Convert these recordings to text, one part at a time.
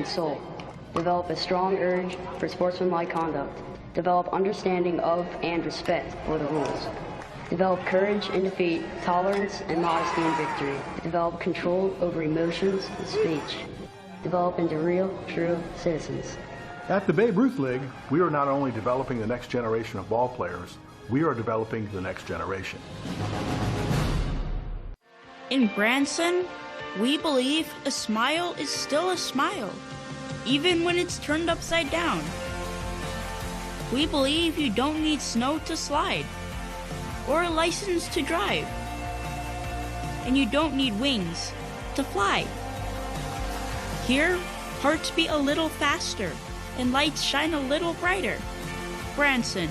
and soul. Develop a strong urge for sportsmanlike conduct. Develop understanding of and respect for the rules. Develop courage in defeat, tolerance and modesty in victory. Develop control over emotions and speech. Develop into real, true citizens. At the Babe Ruth League, we are not only developing the next generation of ball players, we are developing the next generation. In Branson, we believe a smile is still a smile, even when it's turned upside down. We believe you don't need snow to slide, or a license to drive, and you don't need wings to fly. Here, hearts beat a little faster, and lights shine a little brighter. Branson,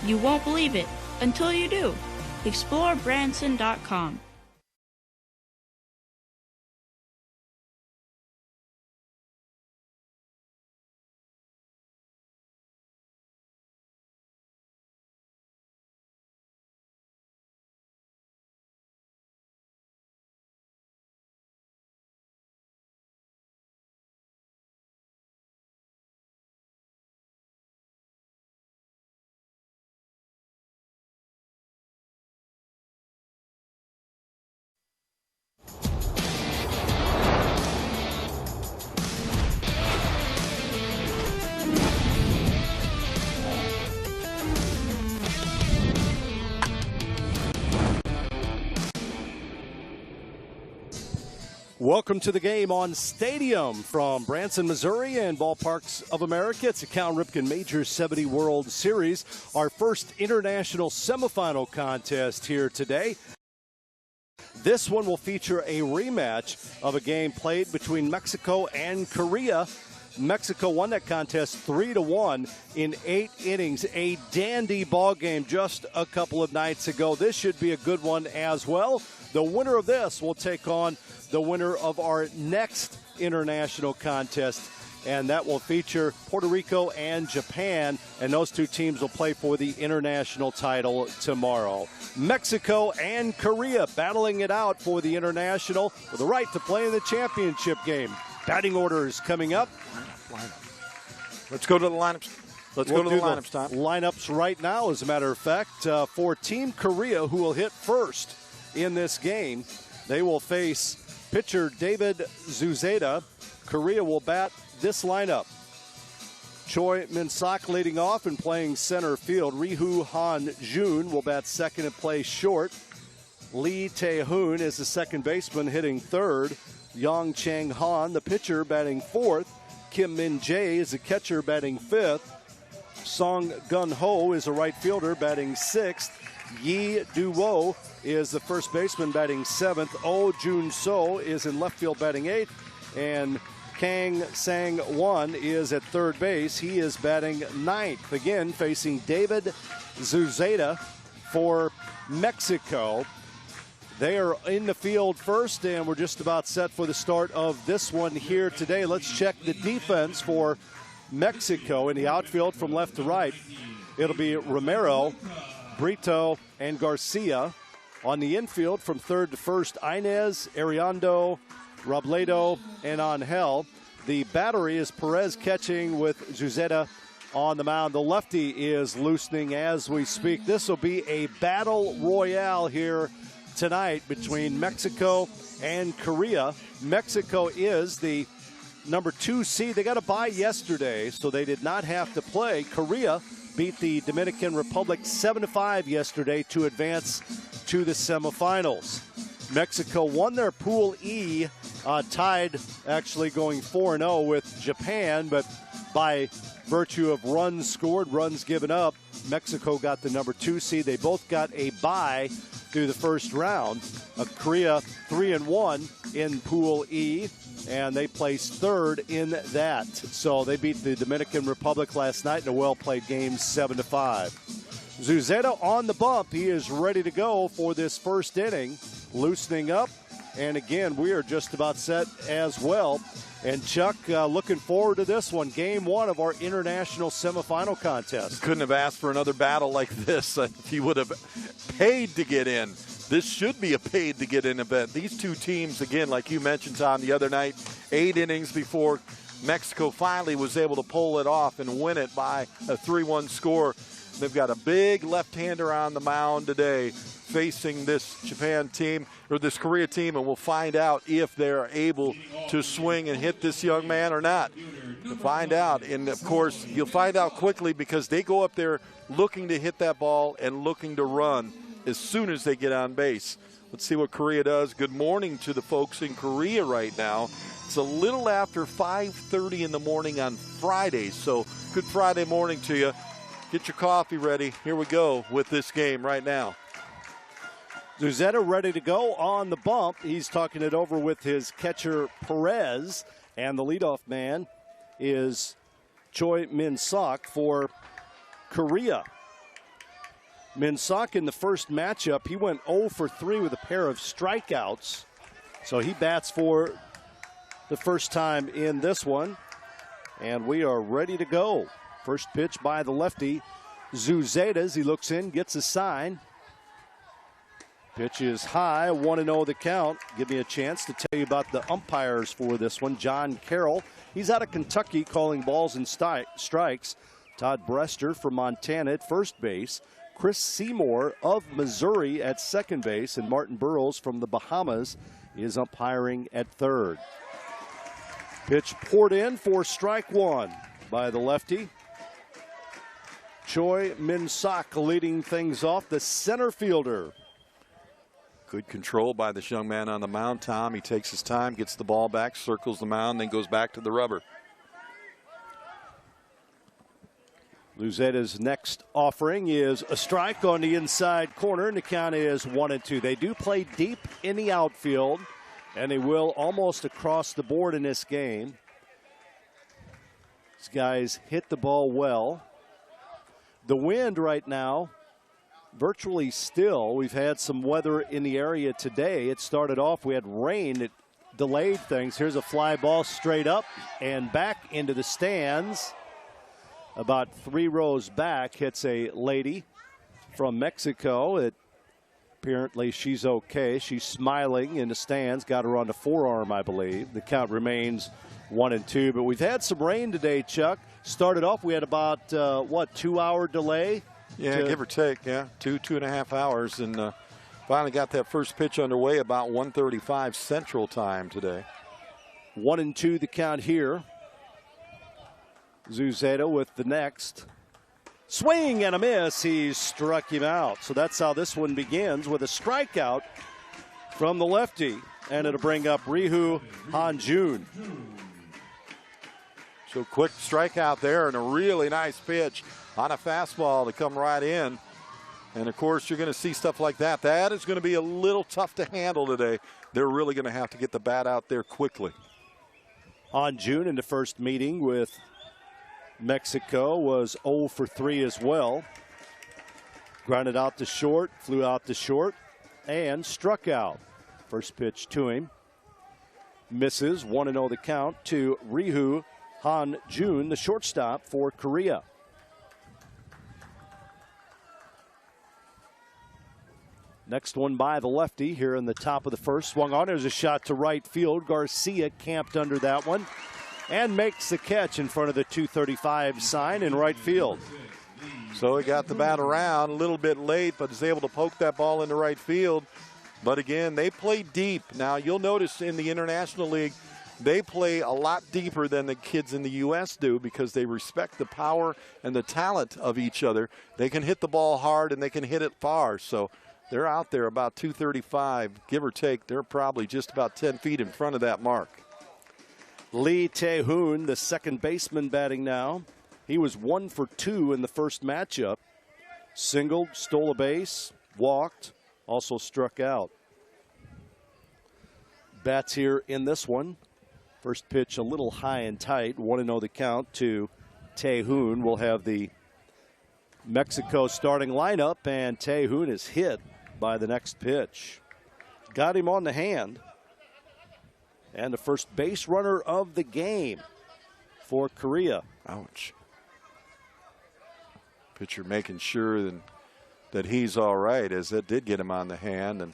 you won't believe it until you do. Explore Branson.com. Welcome to the game on Stadium from Branson, Missouri and Ballparks of America. It's the Cal Ripken Major 70 World Series, our first international semifinal contest here today. This one will feature a rematch of a game played between Mexico and Korea. Mexico won that contest 3-1 in 8 innings. A dandy ball game just a couple of nights ago. This should be a good one as well. The winner of this will take on the winner of our next international contest, and that will feature Puerto Rico and Japan, and those two teams will play for the international title tomorrow. Mexico and Korea battling it out for the international with the right to play in the championship game. Batting orders coming up. Let's go to the lineups. Let's go to the lineups, Tom. Lineups right now, as a matter of fact, for Team Korea, who will hit first in this game. They will face pitcher David Zuzeda. Korea will bat this lineup. Choi Min-sak leading off and playing center field. Rihu Han-jun will bat second and play short. Lee Tae-hoon is the second baseman hitting third. Yang Chang-han, the pitcher, batting fourth. Kim Min-jae is the catcher batting fifth. Song Gun-ho is a right fielder batting sixth. Yi Du-wo is the first baseman batting seventh. Oh Jun-so is in left field batting eighth. And Kang Sang-won is at third base. He is batting ninth. Again, facing David Zuzeda for Mexico. They are in the field first, and we're just about set for the start of this one here today. Let's check the defense for Mexico in the outfield from left to right. It'll be Romero, Brito, and Garcia. On the infield from third to first, Inez, Ariando, Robledo, and Angel. The battery is Perez catching with Zuzeda on the mound. The lefty is loosening as we speak. This will be a battle royale here tonight between Mexico and Korea. Mexico is the number 2 seed. They got a bye yesterday, so they did not have to play. Korea beat the Dominican Republic 7-5 yesterday to advance to the semifinals. Mexico won their Pool E, tied actually going 4-0 with Japan, but by virtue of runs scored, runs given up, Mexico got the number 2 seed. They both got a bye through the first round. Korea 3-1 in Pool E, and they placed third in that. So they beat the Dominican Republic last night in a well-played game, 7-5. Zuzeda on the bump. He is ready to go for this first inning, loosening up. And again, we are just about set as well. And Chuck, looking forward to this one, game one of our international semifinal contest. Couldn't have asked for another battle like this. He would have paid to get in. This should be a paid to get in event. These two teams, again, like you mentioned, Tom, the other night, 8 innings before Mexico finally was able to pull it off and win it by a 3-1 score. They've got a big left-hander on the mound today facing this Japan team, or this Korea team, and we'll find out if they're able to swing and hit this young man or not. We'll find out, and of course, you'll find out quickly because they go up there looking to hit that ball and looking to run as soon as they get on base. Let's see what Korea does. Good morning to the folks in Korea right now. It's a little after 5:30 in the morning on Friday, so good Friday morning to you. Get your coffee ready. Here we go with this game right now. Zuzeta ready to go on the bump. He's talking it over with his catcher Perez, and the leadoff man is Choi Min-sok for Korea. Min-sok in the first matchup, he went 0 for 3 with a pair of strikeouts. So he bats for the first time in this one, and we are ready to go. First pitch by the lefty, Zuzeta, as he looks in, gets a sign. Pitch is high, 1-0 the count. Give me a chance to tell you about the umpires for this one. John Carroll, he's out of Kentucky calling balls and strikes. Todd Brester from Montana at first base. Chris Seymour of Missouri at second base. And Martin Burrows from the Bahamas is umpiring at third. Pitch poured in for strike one by the lefty. Choi Min-sok leading things off, the center fielder. Good control by this young man on the mound, Tom. He takes his time, gets the ball back, circles the mound, then goes back to the rubber. Luzeta's next offering is a strike on the inside corner, and the count is 1-2. They do play deep in the outfield, and they will almost across the board in this game. These guys hit the ball well. The wind right now, virtually still. We've had some weather in the area today. It started off, we had rain. It delayed things. Here's a fly ball straight up and back into the stands. About 3 rows back, hits a lady from Mexico. Apparently she's okay. She's smiling in the stands. Got her on the forearm, I believe. The count remains 1-2. But we've had some rain today, Chuck. Started off, we had about, 2-hour delay? Yeah, give or take, yeah. 2.5 hours. And finally got that first pitch underway about 1:35 Central Time today. 1-2 the count here. Zuzeta with the next. Swing and a miss. He struck him out. So that's how this one begins, with a strikeout from the lefty. And it'll bring up Ryu Han-jun. So quick strikeout there and a really nice pitch on a fastball to come right in. And, of course, you're going to see stuff like that. That is going to be a little tough to handle today. They're really going to have to get the bat out there quickly. Han-jun in the first meeting with Mexico was 0 for 3 as well. Grounded out to short, flew out to short, and struck out. First pitch to him. Misses, 1-0 the count to Ryu Han-jun, the shortstop for Korea. Next one by the lefty here in the top of the first. Swung on. There's a shot to right field. Garcia camped under that one and makes the catch in front of the 235 sign in right field. So he got the bat around a little bit late, but is able to poke that ball into right field. But again, they play deep. Now, you'll notice in the International League, they play a lot deeper than the kids in the U.S. do because they respect the power and the talent of each other. They can hit the ball hard and they can hit it far. So they're out there about 235, give or take. They're probably just about 10 feet in front of that mark. Lee Tae-hoon, the second baseman, batting now. He was 1 for 2 in the first matchup. Singled, stole a base, walked, also struck out. Bats here in this one. First pitch a little high and tight. 1-0 the count to Tae-hoon. We'll have the Mexico starting lineup, and Tae-hoon is hit by the next pitch. Got him on the hand. And the first base runner of the game for Korea. Ouch. Pitcher making sure that he's all right, as it did get him on the hand. And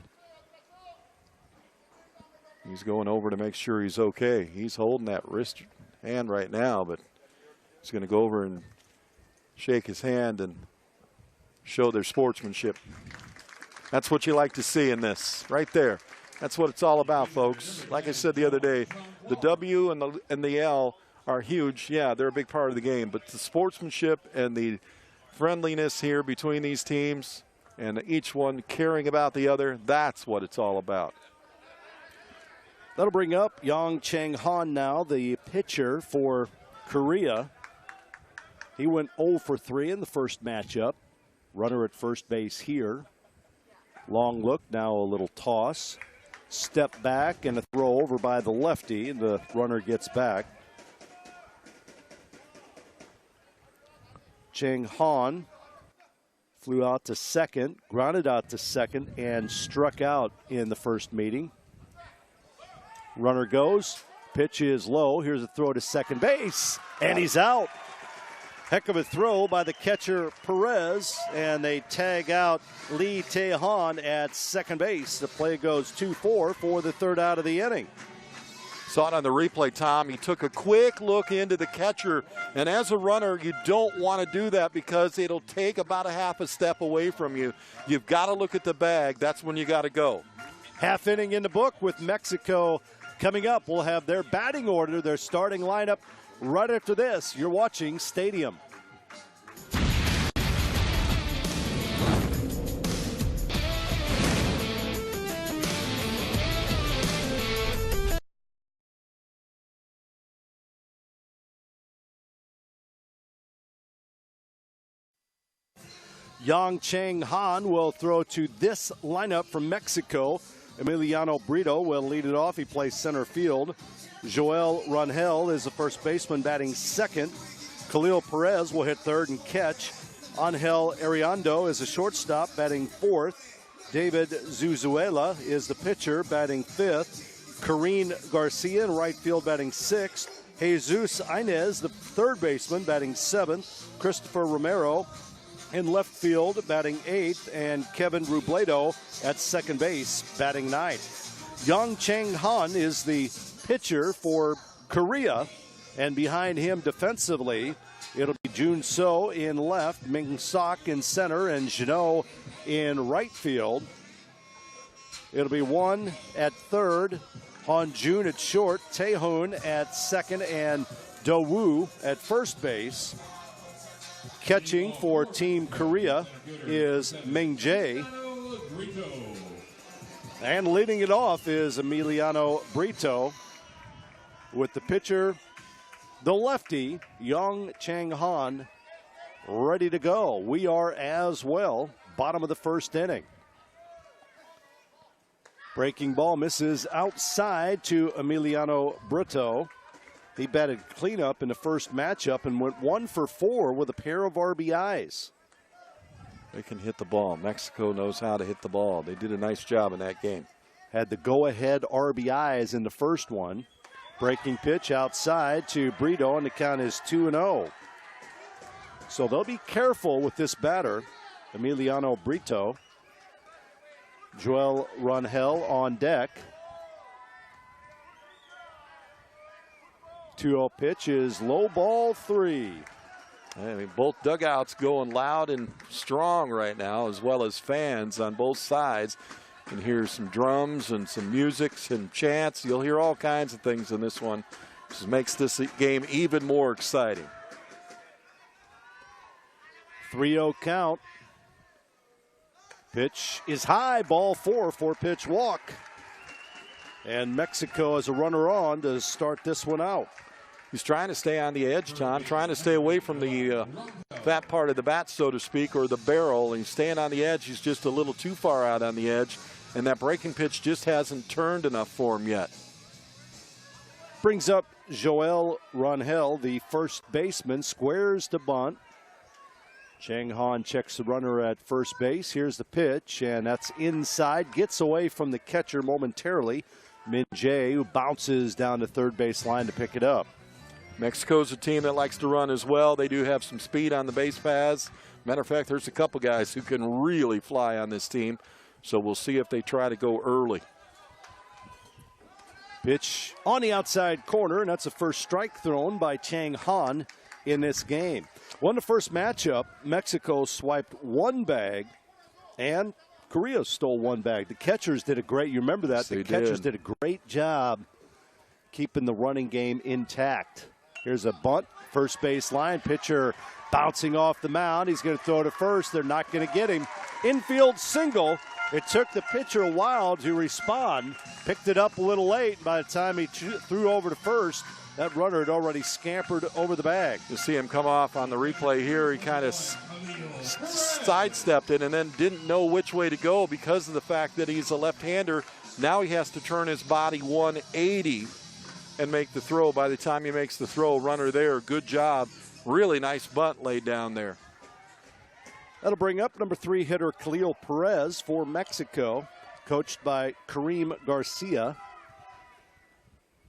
he's going over to make sure he's okay. He's holding that wrist hand right now, but he's going to go over and shake his hand and show their sportsmanship. That's what you like to see in this, right there. That's what it's all about, folks. Like I said the other day, the W and the L are huge. Yeah, they're a big part of the game, but the sportsmanship and the friendliness here between these teams and each one caring about the other, that's what it's all about. That'll bring up Yang Chang-han now, the pitcher for Korea. He went 0 for 3 in the first matchup. Runner at first base here. Long look, now a little toss. Step back and a throw over by the lefty, and the runner gets back. Chang-han flew out to second, grounded out to second, and struck out in the first meeting. Runner goes, pitch is low. Here's a throw to second base, and he's out. Heck of a throw by the catcher Perez, and they tag out Lee Tae-han at second base. The play goes 2-4 for the third out of the inning. Saw it on the replay, Tom. He took a quick look into the catcher, and as a runner, you don't want to do that because it'll take about a half a step away from you. You've got to look at the bag. That's when you got to go. Half inning in the book with Mexico coming up. We'll have their batting order, their starting lineup right after this. You're watching Stadium. Yang Chang-han will throw to this lineup from Mexico. Emiliano Brito will lead it off. He plays center field. Joel Rangel is the first baseman batting second. Khalil Perez will hit third and catch. Angel Ariando is a shortstop batting fourth. David Zuzuela is the pitcher batting fifth. Karine Garcia in right field batting sixth. Jesus Inez, the third baseman, batting seventh. Christopher Romero in left field batting eighth, and Kevin Robledo at second base batting ninth. Yang Chang-han is the pitcher for Korea, and behind him defensively it'll be Jun So in left, Ming Sok in center, and Jeannot in right field. It'll be one at third, Han Jun at short, Tae-hoon at second, and Do Woo at first base. Catching for Team Korea is Ming Jae. And leading it off is Emiliano Brito with the pitcher, the lefty, Yang Chang-han, ready to go. We are as well. Bottom of the first inning. Breaking ball misses outside to Emiliano Brito. He batted cleanup in the first matchup and went 1 for 4 with a pair of RBIs. They can hit the ball. Mexico knows how to hit the ball. They did a nice job in that game. Had the go-ahead RBIs in the first one. Breaking pitch outside to Brito, and the count is 2-0. So they'll be careful with this batter, Emiliano Brito. Joel Rangel on deck. 2-0 pitch is low ball 3. I mean, both dugouts going loud and strong right now, as well as fans on both sides. You can hear some drums and some music and chants. You'll hear all kinds of things in this one. This makes this game even more exciting. 3-0 count. Pitch is high, ball 4, 4-pitch walk. And Mexico has a runner on to start this one out. He's trying to stay on the edge, Tom, trying to stay away from the fat part of the bat, so to speak, or the barrel. And he's staying on the edge. He's just a little too far out on the edge, and that breaking pitch just hasn't turned enough for him yet. Brings up Joel Rangel, the first baseman, squares to bunt. Chang-han checks the runner at first base. Here's the pitch, and that's inside. Gets away from the catcher momentarily. Min Jae, who bounces down the third base line to pick it up. Mexico's a team that likes to run as well. They do have some speed on the base paths. Matter of fact, there's a couple guys who can really fly on this team. So we'll see if they try to go early. Pitch on the outside corner, and that's a first strike thrown by Chang Han in this game. Won the first matchup. Mexico swiped one bag, and Korea stole one bag. The catchers did a great, you remember that, the catchers did a great job keeping the running game intact. Here's a bunt, first base line, pitcher bouncing off the mound. He's going to throw to first. They're not going to get him. Infield single. It took the pitcher a while to respond. Picked it up a little late. By the time he threw over to first, that runner had already scampered over the bag. You see him come off on the replay here. He kind of sidestepped it and then didn't know which way to go because of the fact that he's a left-hander. Now he has to turn his body 180 and make the throw. By the time he makes the throw, runner there. Good job. Really nice bunt laid down there. That'll bring up number 3 hitter Khalil Perez for Mexico, coached by Kareem Garcia.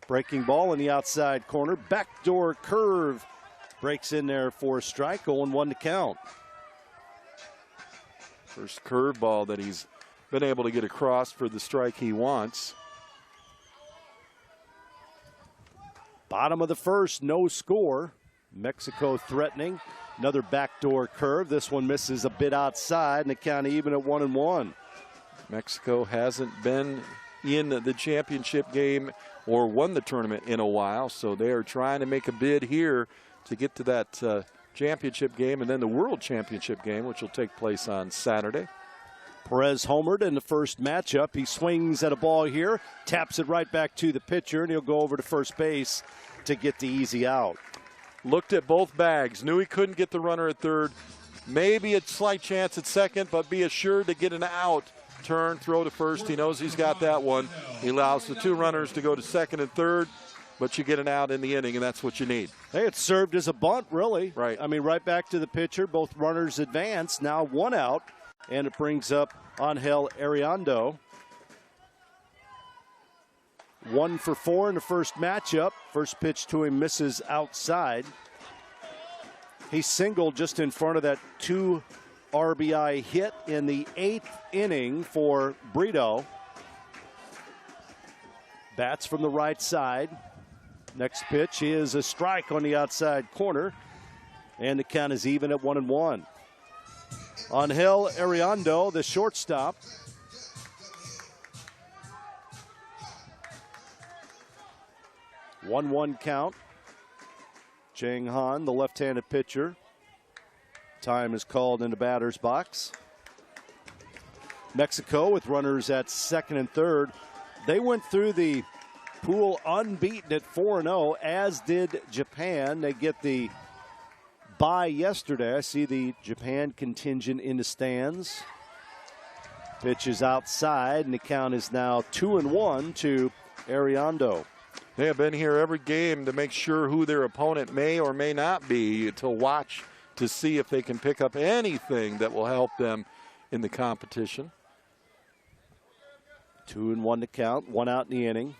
Breaking ball in the outside corner. Backdoor curve breaks in there for a strike. 0-1 to count. First curveball that he's been able to get across for the strike he wants. Bottom of the first, no score. Mexico threatening. Another backdoor curve. This one misses a bit outside, and the count even at 1-1. Mexico hasn't been in the championship game or won the tournament in a while, so they are trying to make a bid here to get to that championship game and then the World Championship game, which will take place on Saturday. Perez homered in the first matchup. He swings at a ball here, taps it right back to the pitcher, and he'll go over to first base to get the easy out. Looked at both bags, knew he couldn't get the runner at third. Maybe a slight chance at second, but be assured to get an out. Turn, throw to first. He knows he's got that one. He allows the 2 runners to go to second and third, but you get an out in the inning, and that's what you need. Hey, it served as a bunt, really. Right. I mean, right back to the pitcher. Both runners advance. Now 1 out, and it brings up Angel Ariando. 1 for 4 in the first matchup. First pitch to him misses outside. He singled just in front of that 2 RBI hit in the 8th inning for Brito. Bats from the right side. Next pitch is a strike on the outside corner, and the count is even at 1-1. Angel Ariando, the shortstop. One count. Chang Han, the left-handed pitcher. Time is called in the batter's box. Mexico with runners at second and third. They went through the pool unbeaten at 4-0, as did Japan. They get the bye yesterday. I see the Japan contingent in the stands. Pitch is outside, and the count is now 2-1 to Ariando. They have been here every game to make sure who their opponent may or may not be, to watch to see if they can pick up anything that will help them in the competition. 2-1 to count, 1 out in the inning.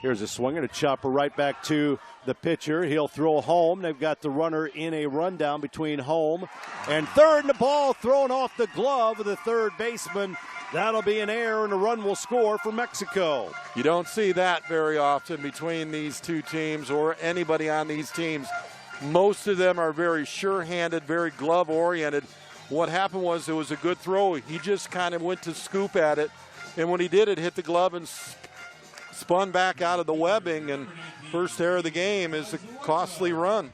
Here's a swing and a chopper right back to the pitcher. He'll throw home. They've got the runner in a rundown between home and third, and the ball thrown off the glove of the third baseman. That'll be an error, and a run will score for Mexico. You don't see that very often between these two teams or anybody on these teams. Most of them are very sure-handed, very glove-oriented. What happened was it was a good throw. He just kind of went to scoop at it, and when he did, it hit the glove and spun back out of the webbing, and first error of the game is a costly run.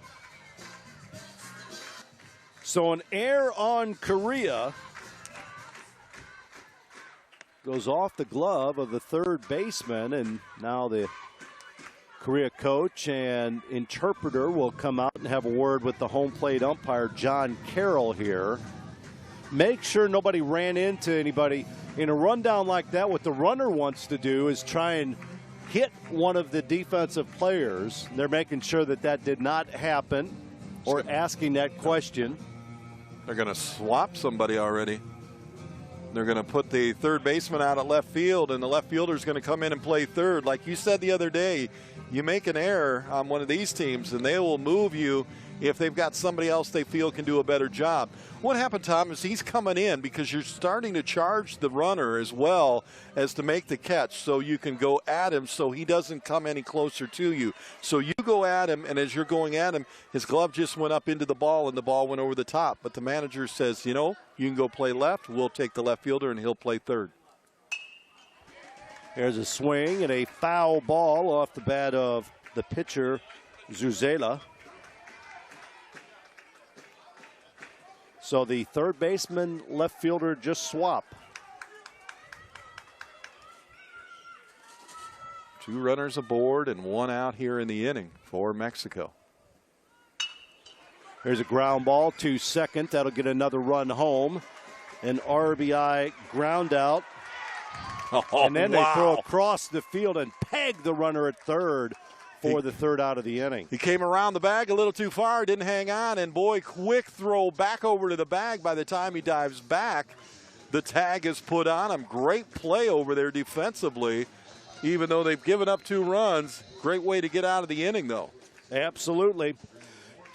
So an error on Korea goes off the glove of the third baseman, and now the Korea coach and interpreter will come out and have a word with the home plate umpire, John Carroll, here. Make sure nobody ran into anybody. In a rundown like that, what the runner wants to do is try and hit one of the defensive players. They're making sure that that did not happen, or asking that question. They're going to swap somebody already. They're going to put the third baseman out at left field, and the left fielder is going to come in and play third. Like you said the other day, you make an error on one of these teams, and they will move you if they've got somebody else they feel can do a better job. What happened, Tom, is he's coming in because you're starting to charge the runner as well as to make the catch, so you can go at him so he doesn't come any closer to you. So you go at him, and as you're going at him, his glove just went up into the ball, and the ball went over the top. But the manager says, you know, you can go play left. We'll take the left fielder, and he'll play third. There's a swing and a foul ball off the bat of the pitcher, Zuzela. So the third baseman, left fielder just swap. 2 runners aboard and 1 out here in the inning for Mexico. There's a ground ball to second. That'll get another run home. An RBI ground out. Oh, and then they throw across the field and peg the runner at third for the third out of the inning. He came around the bag a little too far, didn't hang on, and boy, quick throw back over to the bag. By the time he dives back, the tag is put on him. Great play over there defensively, even though they've given up 2 runs. Great way to get out of the inning, though. Absolutely.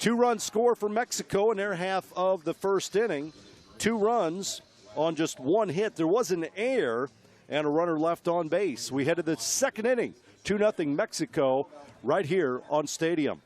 2-run score for Mexico in their half of the first inning. 2 runs on just 1 hit. There was an error and a runner left on base. We head to the second inning. 2-0 Mexico right here on Stadium.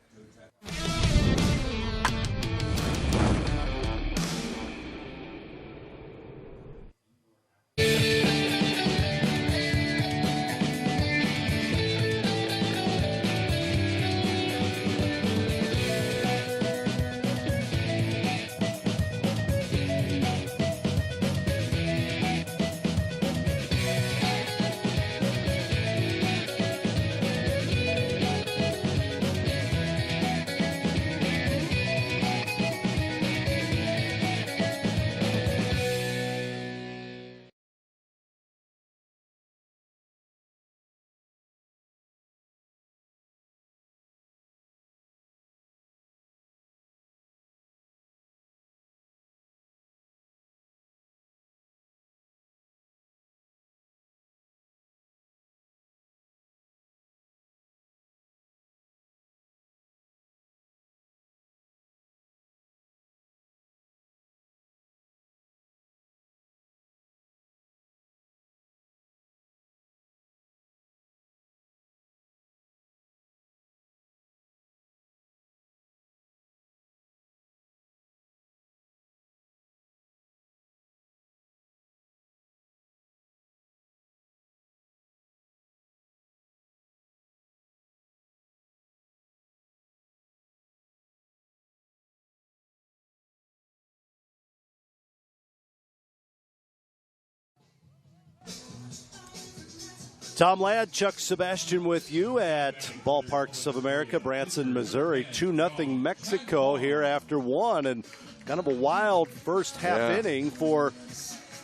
Tom Ladd, Chuck Sebastian with you at Ballparks of America, Branson, Missouri. 2-0 Mexico here after 1, and kind of a wild first half inning for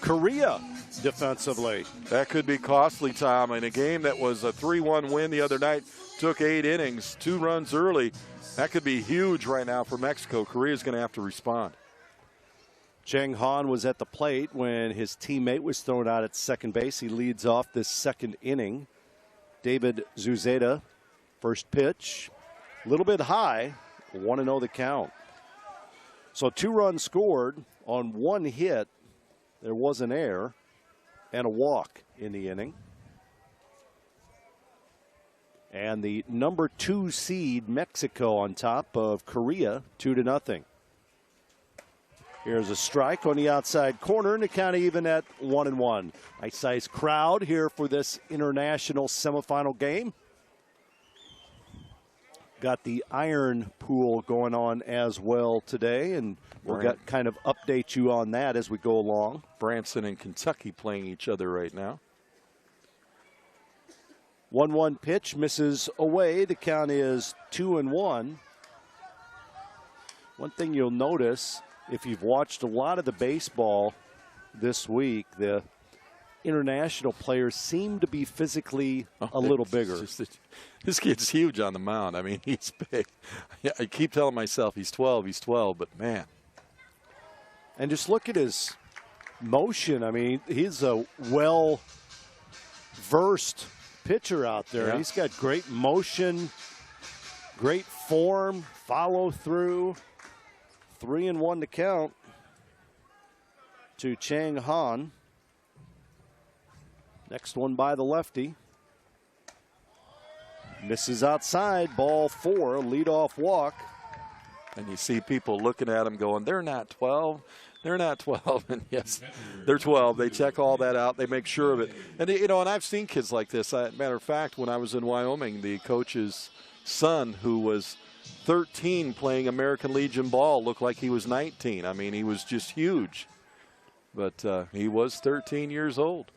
Korea defensively. That could be costly, Tom. In a game that was a 3-1 win the other night, took 8 innings, 2 runs early. That could be huge right now for Mexico. Korea's going to have to respond. Cheng Han was at the plate when his teammate was thrown out at second base. He leads off this second inning. David Zuzeda, first pitch, a little bit high, 1-0 the count. So 2 runs scored on 1 hit. There was an error and a walk in the inning. And the number 2 seed Mexico on top of Korea, 2-0. Here's a strike on the outside corner, and the count even at 1-1. Nice sized crowd here for this international semifinal game. Got the iron pool going on as well today, and we'll kind of update you on that as we go along. Branson and Kentucky playing each other right now. 1-1 pitch misses away. The count is 2-1. One thing you'll notice, if you've watched a lot of the baseball this week, the international players seem to be physically a little bigger. This kid's huge on the mound. I mean, he's big. I keep telling myself he's 12, but man. And just look at his motion. I mean, he's a well-versed pitcher out there. Yeah. He's got great motion, great form, follow through. 3-1 to count to Chang Han. Next one by the lefty. Misses outside, ball 4, leadoff walk. And you see people looking at him going, they're not 12. They're not 12. And yes, they're 12. They check all that out. They make sure of it. And, you know, and I've seen kids like this. Matter of fact, when I was in Wyoming, the coach's son, who was 13 playing American Legion ball, looked like he was 19. I mean, he was just huge. But he was 13 years old.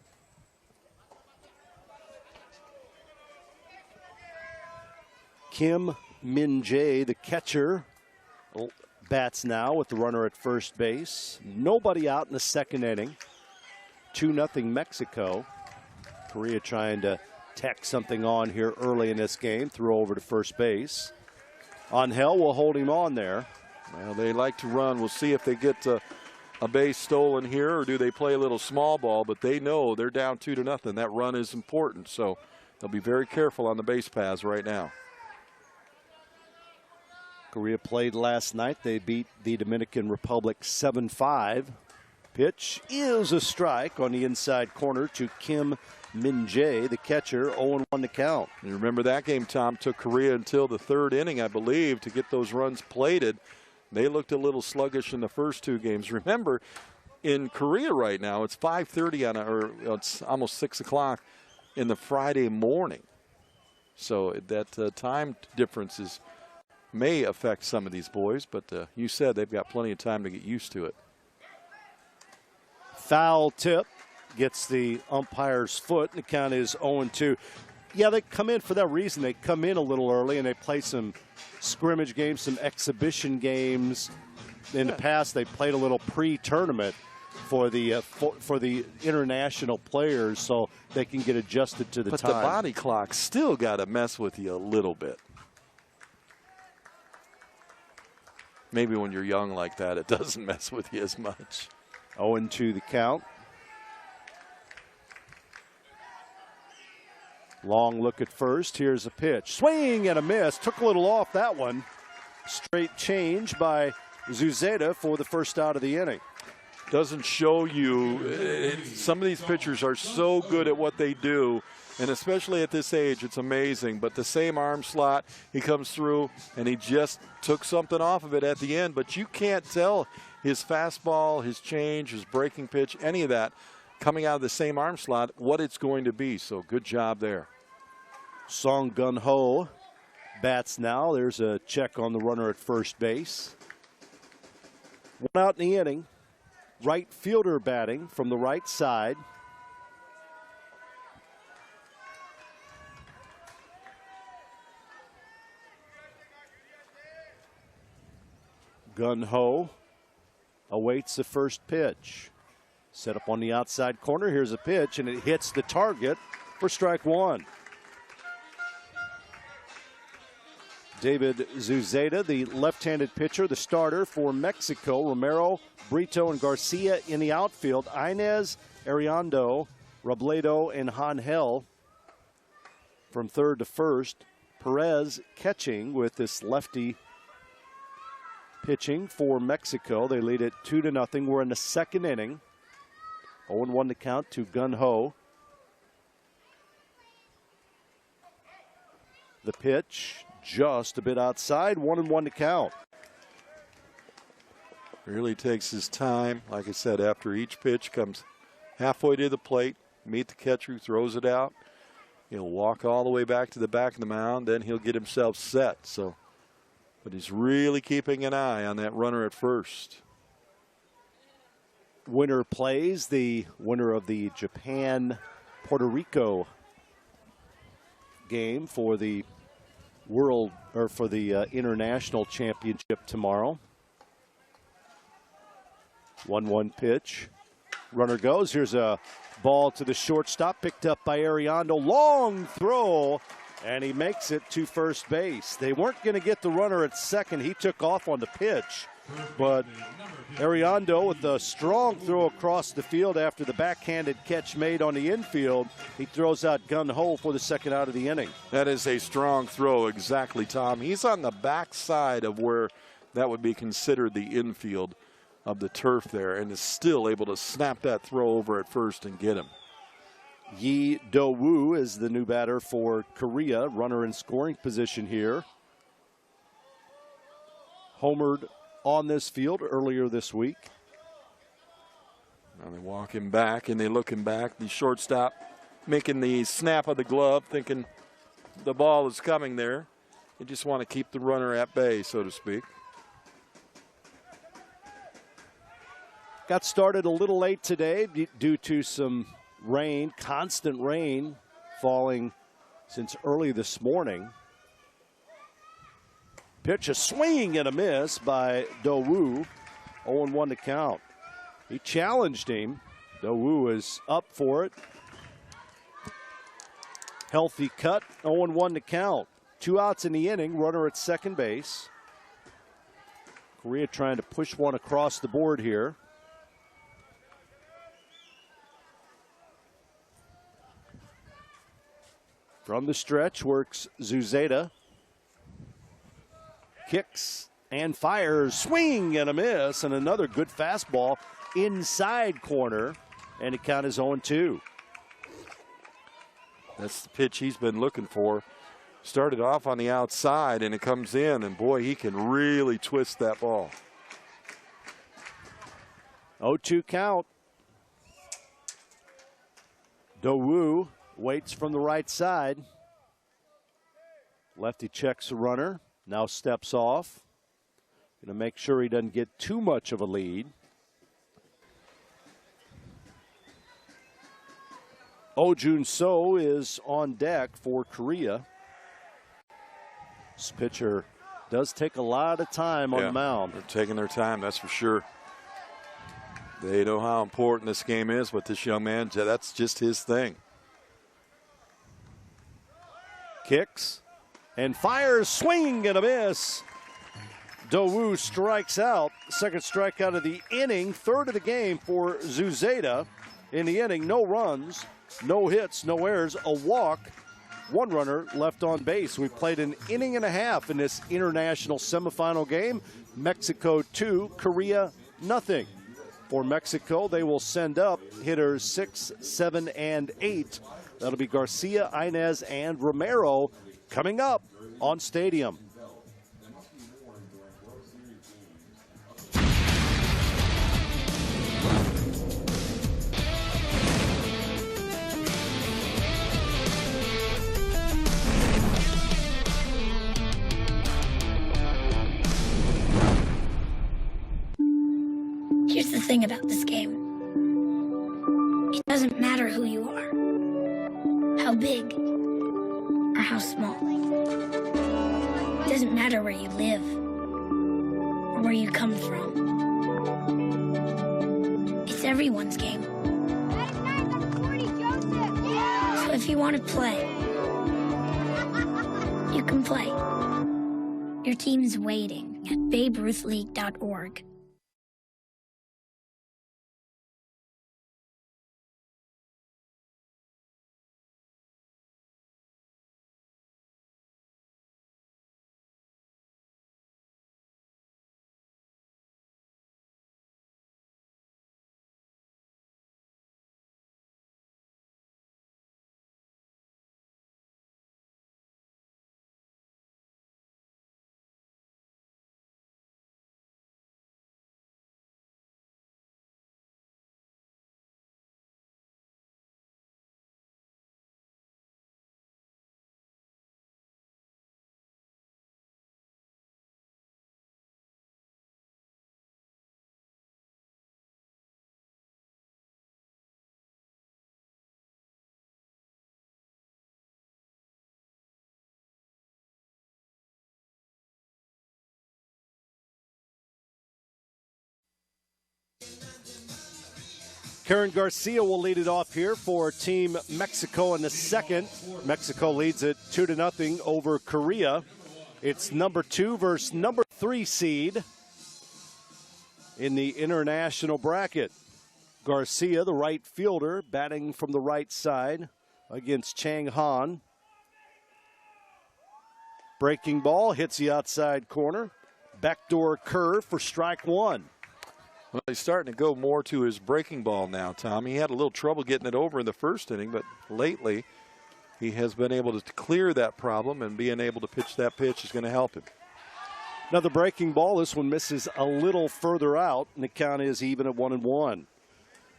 Kim Min-jae, the catcher, bats now with the runner at first base. Nobody out in the second inning. 2-0 Mexico. Korea trying to tack something on here early in this game. Threw over to first base. Angel will hold him on there. Well, they like to run. We'll see if they get a base stolen here, or do they play a little small ball. But they know they're down 2-0. That run is important. So they'll be very careful on the base paths right now. Korea played last night. They beat the Dominican Republic 7-5. Pitch is a strike on the inside corner to Kim Min-jae, the catcher. 0-1 to count. You remember that game, Tom? Took Korea until the third inning, I believe, to get those runs plated. They looked a little sluggish in the first two games. Remember, in Korea right now, it's 5:30 or it's almost 6 o'clock in the Friday morning. So that time difference may affect some of these boys, but you said they've got plenty of time to get used to it. Foul tip gets the umpire's foot, and the count is 0-2. Yeah, they come in for that reason. They come in a little early, and they play some scrimmage games, some exhibition games. In the past, they played a little pre-tournament for the international players so they can get adjusted to the time. But the body clock still got to mess with you a little bit. Maybe when you're young like that, it doesn't mess with you as much. 0-2 the count. Long look at first. Here's a pitch. Swing and a miss. Took a little off that one. Straight change by Zuzeda for the first out of the inning. Doesn't show you. Some of these pitchers are so good at what they do, and especially at this age, it's amazing. But the same arm slot, he comes through, and he just took something off of it at the end. But you can't tell his fastball, his change, his breaking pitch, any of that coming out of the same arm slot, what it's going to be. So good job there. Song Gun-ho bats now. There's a check on the runner at first base. One out in the inning. Right fielder batting from the right side. Gun-ho awaits the first pitch. Set up on the outside corner. Here's a pitch, and it hits the target for strike one. David Zuzeda, the left-handed pitcher, the starter for Mexico. Romero, Brito, and Garcia in the outfield. Inez, Ariando, Robledo, and Angel from third to first. Perez catching with this lefty pitching for Mexico. They lead it 2-0. We're in the second inning. 0-1 to count to Gun-ho. The pitch just a bit outside. 1-1 to count. Really takes his time. Like I said, after each pitch comes halfway to the plate, meet the catcher, throws it out. He'll walk all the way back to the back of the mound, then he'll get himself set. So, but he's really keeping an eye on that runner at first. Winner plays the winner of the Japan-Puerto Rico game for the world or for the international championship tomorrow. 1-1 pitch. Runner goes. Here's a ball to the shortstop, picked up by Ariando. Long throw, and he makes it to first base. They weren't going to get the runner at second. He took off on the pitch. but Ariando with a strong throw across the field after the backhanded catch made on the infield. He throws out gun-ho for the second out of the inning. That is a strong throw, exactly, Tom. He's on the back side of where that would be considered the infield of the turf there, and is still able to snap that throw over at first and get him. Yi Do-woo is the new batter for Korea, runner in scoring position here. Homered on this field earlier this week. Now they walk him back and they look him back. The shortstop making the snap of the glove, thinking the ball is coming there. They just want to keep the runner at bay, so to speak. Got started a little late today due to some rain, constant rain falling since early this morning. Pitch, a swing and a miss by Do-woo. 0-1 to count. He challenged him. Do-woo is up for it. Healthy cut, 0-1 to count. 2 outs in the inning, runner at second base. Korea trying to push one across the board here. From the stretch works Zuzeda. Kicks and fires, swing and a miss, and another good fastball inside corner, and the count is 0-2. That's the pitch he's been looking for. Started off on the outside, and it comes in, and boy, he can really twist that ball. 0-2 count. Do-woo waits from the right side. Lefty checks the runner. Now steps off. Going to make sure he doesn't get too much of a lead. Oh Jun-so is on deck for Korea. This pitcher does take a lot of time on the mound. They're taking their time, that's for sure. They know how important this game is, but this young man, that's just his thing. Kicks and fires, swing and a miss. Do-woo strikes out. Second strikeout of the inning, third of the game for Zuzeda. In the inning, no runs, no hits, no errors, a walk, one runner left on base. We played an inning and a half in this international semifinal game. Mexico 2, Korea nothing. For Mexico, they will send up hitters 6, 7, and 8. That'll be Garcia, Inez, and Romero coming up on Stadium. Here's the thing about this game. It doesn't matter who you are, how big, or how small. It doesn't matter where you live, or where you come from. It's everyone's game. So if you want to play, you can play. Your team's waiting at BabeRuthLeague.org. Karen Garcia will lead it off here for Team Mexico in the second. Mexico leads it 2-0 over Korea. It's number 2 versus number 3 seed. in the international bracket. Garcia, the right fielder, batting from the right side against Chang Han. Breaking ball hits the outside corner. Backdoor curve for strike one. Well, he's starting to go more to his breaking ball now, Tom. He had a little trouble getting it over in the first inning, but lately he has been able to clear that problem, and being able to pitch that pitch is going to help him. Another breaking ball. This one misses a little further out, and the count is even at 1-1.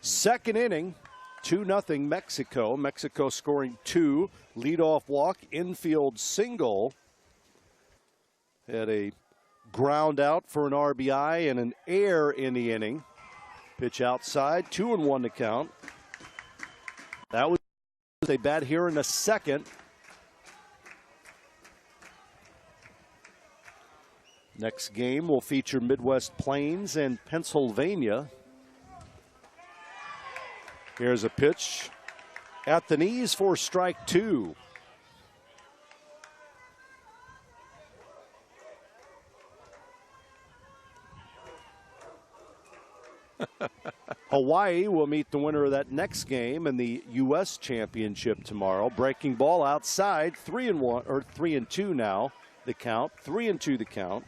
Second inning, 2-0 Mexico. Mexico scoring 2. Leadoff walk, infield single. Had a ground out for an RBI and an error in the inning. Pitch outside, 2-1 to count. That was a bat here in the second. Next game will feature Midwest Plains and Pennsylvania. Here's a pitch at the knees for strike two. Hawaii will meet the winner of that next game in the U.S. Championship tomorrow. Breaking ball outside, 3-1 or 3-2 now. The count, 3-2 the count.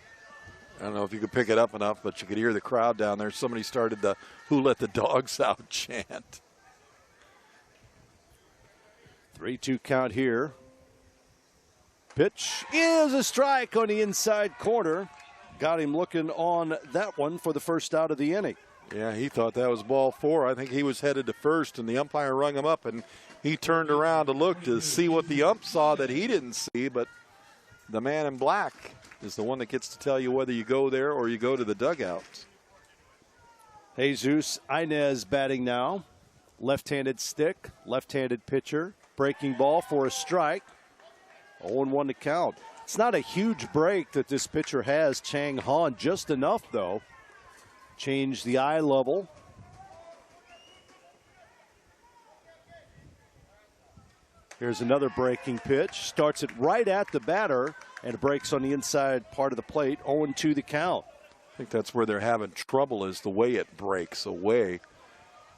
I don't know if you could pick it up enough, but you could hear the crowd down there. Somebody started the "Who Let the Dogs Out" chant. 3-2 count here. Pitch is a strike on the inside corner. Got him looking on that one for the first out of the inning. Yeah, he thought that was ball four. I think he was headed to first, and the umpire rung him up, and he turned around to look to see what the ump saw that he didn't see, but the man in black is the one that gets to tell you whether you go there or you go to the dugout. Jesus Inez batting now. Left-handed stick, left-handed pitcher. Breaking ball for a strike. 0-1 to count. It's not a huge break that this pitcher has, Chang Han, just enough, though. Change the eye level. Here's another breaking pitch. Starts it right at the batter and breaks on the inside part of the plate. 0-2 the count. I think that's where they're having trouble, is the way it breaks away.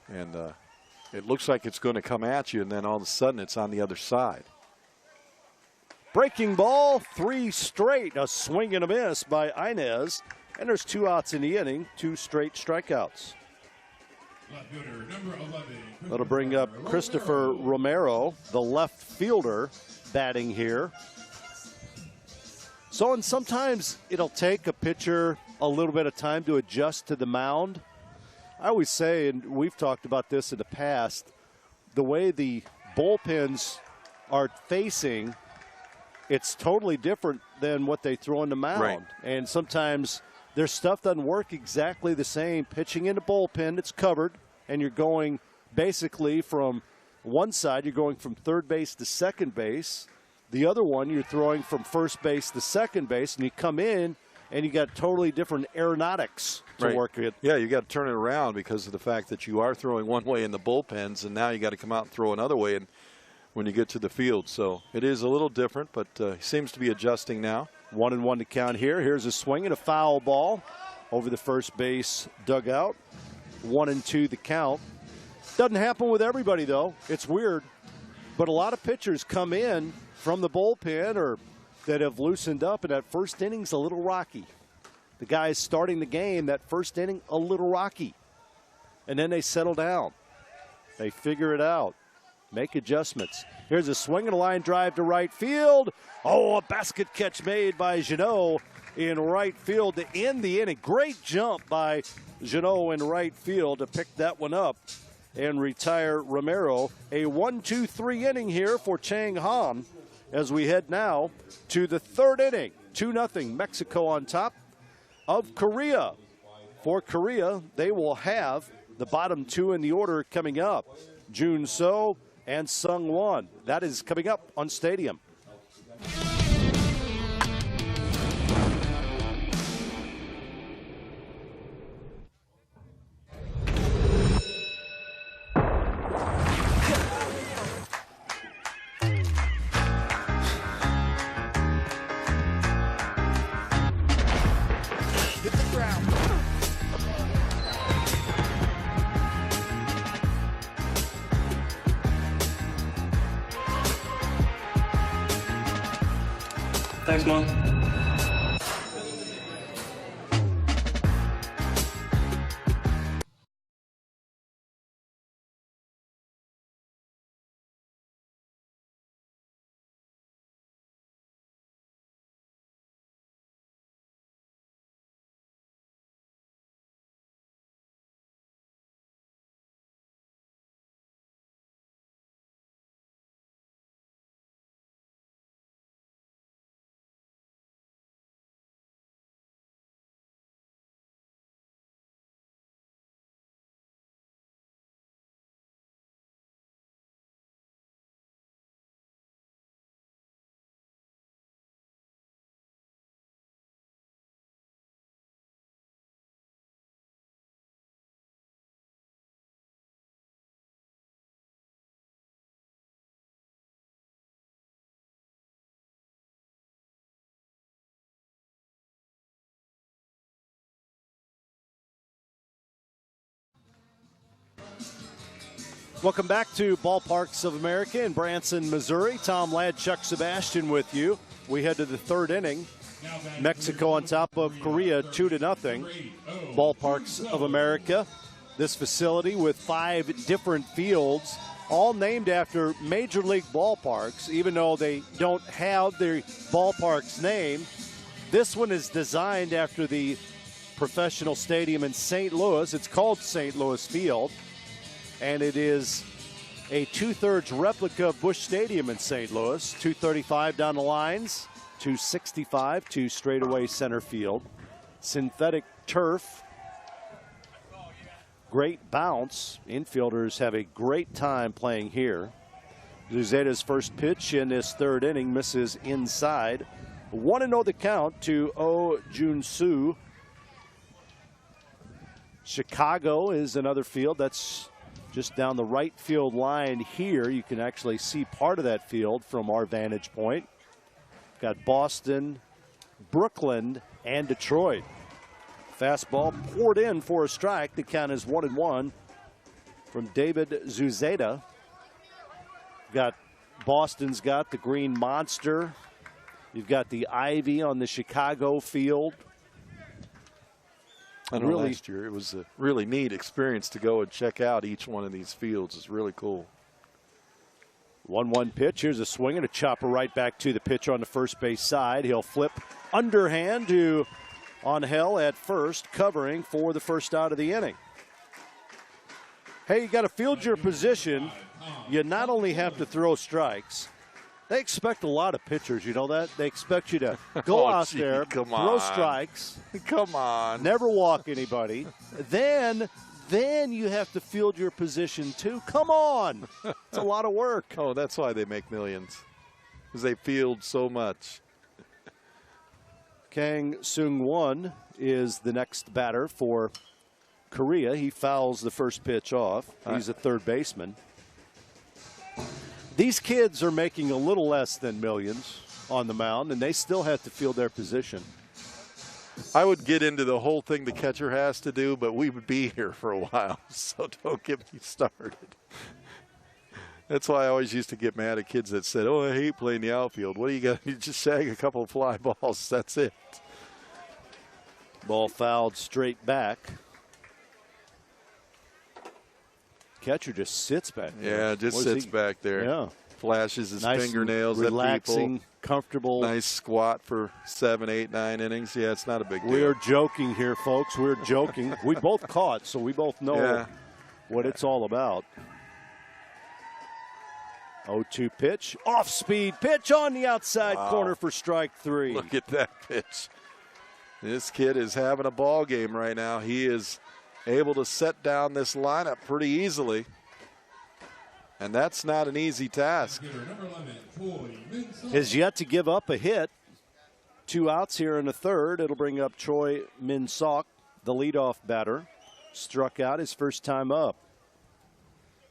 And it looks like it's going to come at you, and then all of a sudden it's on the other side. Breaking ball, 3 straight. A swing and a miss by Inez. And there's 2 outs in the inning, 2 straight strikeouts. That'll bring up Christopher Romero, the left fielder, batting here. So, and sometimes it'll take a pitcher a little bit of time to adjust to the mound. I always say, and we've talked about this in the past, the way the bullpens are facing, it's totally different than what they throw on the mound. Right. And sometimes their stuff doesn't work exactly the same. Pitching in the bullpen, it's covered, and you're going basically from one side, you're going from third base to second base. The other one, you're throwing from first base to second base, and you come in, and you got totally different aeronautics to work with. Yeah, you got to turn it around because of the fact that you are throwing one way in the bullpens, and now you got to come out and throw another way and when you get to the field. So it is a little different, but he seems to be adjusting now. 1-1 to count here. Here's a swing and a foul ball over the first base dugout. 1-2 the count. Doesn't happen with everybody, though. It's weird. But a lot of pitchers come in from the bullpen or that have loosened up, and that first inning's a little rocky. The guys starting the game, that first inning, a little rocky. And then they settle down. They figure it out. Make adjustments. Here's a swing and a line drive to right field. Oh, a basket catch made by Jeannot in right field to end the inning. Great jump by Jeannot in right field to pick that one up and retire Romero. A 1-2-3 inning here for Chang Han as we head now to the third inning. 2-0 Mexico on top of Korea. For Korea, they will have the bottom 2 in the order coming up. Jun So and Sung Won. That is coming up on Stadium. Thanks, Mom. Welcome back to Ballparks of America in Branson, Missouri. Tom Ladd, Chuck Sebastian with you. We head to the third inning. Mexico on top of Korea 2-0. Ballparks of America. This facility with 5 different fields, all named after major league ballparks, even though they don't have their ballpark's name. This one is designed after the professional stadium in St. Louis. It's called St. Louis Field. And it is a 2/3 replica of Busch Stadium in St. Louis. 235 down the lines, 265 to straightaway center field. Synthetic turf. Great bounce. Infielders have a great time playing here. Zuzeta's first pitch in this third inning misses inside. 1-0 the count to Oh Jun-soo. Chicago is another field that's just down the right field line here. You can actually see part of that field from our vantage point. Got Boston, Brooklyn, and Detroit. Fastball poured in for a strike. The count is 1-1 from David Zuzeta. Boston's got the Green Monster. You've got the Ivy on the Chicago field. I know last year it was a really neat experience to go and check out each one of these fields. It's really cool. 1-1 pitch. Here's a swing and a chopper right back to the pitcher on the first base side. He'll flip underhand to Angel at first, covering for the first out of the inning. Hey, you got to field your position. You not only have to throw strikes. They expect a lot of pitchers, you know that? They expect you to go out there, throw strikes. Come on. Never walk anybody. Then you have to field your position too. Come on. It's a lot of work. Oh, that's why they make millions, because they field so much. Kang Seung-won is the next batter for Korea. He fouls the first pitch off. He's a third baseman. These kids are making a little less than millions on the mound, and they still have to field their position. I would get into the whole thing the catcher has to do, but we would be here for a while, so don't get me started. That's why I always used to get mad at kids that said, oh, I hate playing the outfield. What do you got? You just shag a couple of fly balls. That's it. Ball fouled straight back. Catcher just sits back there. Yeah, just sits back there. Yeah. Flashes his nice fingernails relaxing, at people. Comfortable. Nice squat for 7, 8, 9 innings. Yeah, it's not a big deal. We're joking here, folks. We're joking. We both caught, so we both know what it's all about. 0-2 pitch. Off-speed pitch on the outside corner for strike 3. Look at that pitch. This kid is having a ball game right now. He is able to set down this lineup pretty easily. And that's not an easy task. Has yet to give up a hit. 2 outs here in the third. It'll bring up Choi Min-sok, the leadoff batter. Struck out his first time up.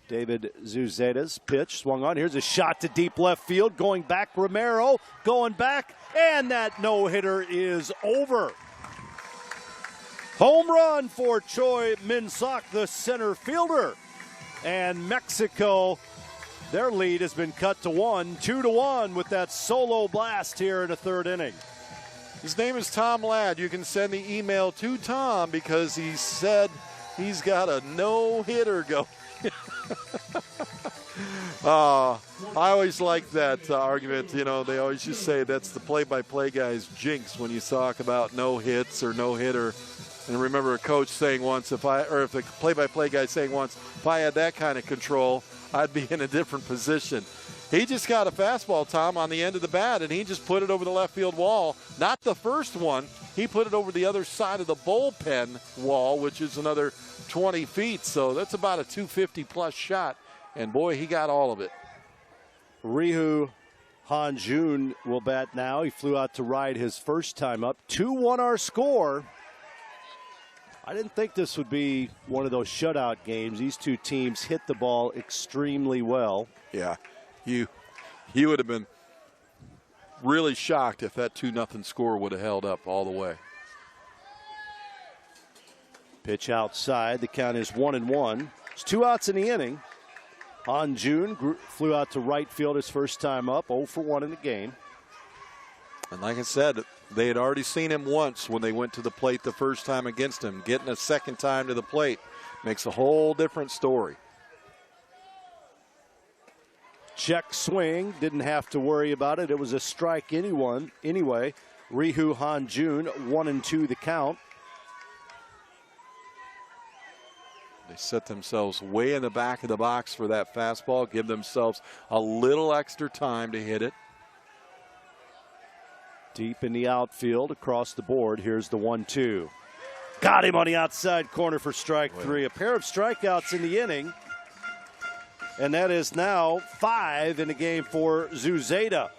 David Zuzeta's pitch swung on. Here's a shot to deep left field. Going back, Romero going back. And that no-hitter is over. Home run for Choi Min-sok, the center fielder. And Mexico Their lead has been cut to 1, 2-1 with that solo blast here in the third inning. His name is Tom Ladd. You can send the email to Tom because he said he's got a no-hitter going. I always like that argument. You know, they always just say that's the play-by-play guy's jinx when you talk about no hits or no hitter. And remember a coach saying once, if the play-by-play guy saying once, if I had that kind of control, I'd be in a different position. He just got a fastball, Tom, on the end of the bat, and he just put it over the left field wall. Not the first one. He put it over the other side of the bullpen wall, which is another 20 feet. So that's about a 250-plus shot. And, boy, he got all of it. Rihu Han-jun will bat now. He flew out to ride his first time up. 2-1 our score. I didn't think this would be one of those shutout games. These two teams hit the ball extremely well. Yeah, you would have been really shocked if that 2-0 score would have held up all the way. Pitch outside. The count is 1-1. It's 2 outs in the inning. Han-jun flew out to right field his first time up, 0 for 1 in the game. And like I said, they had already seen him once when they went to the plate the first time against him. Getting a second time to the plate makes a whole different story. Check swing. Didn't have to worry about it. It was a strike anyway. Rihu Han-jun, 1-2 the count. They set themselves way in the back of the box for that fastball. Give themselves a little extra time to hit it. Deep in the outfield, across the board. Here's the 1-2. Got him on the outside corner for strike 3. A pair of strikeouts in the inning. And that is now 5 in the game for Zuzeda.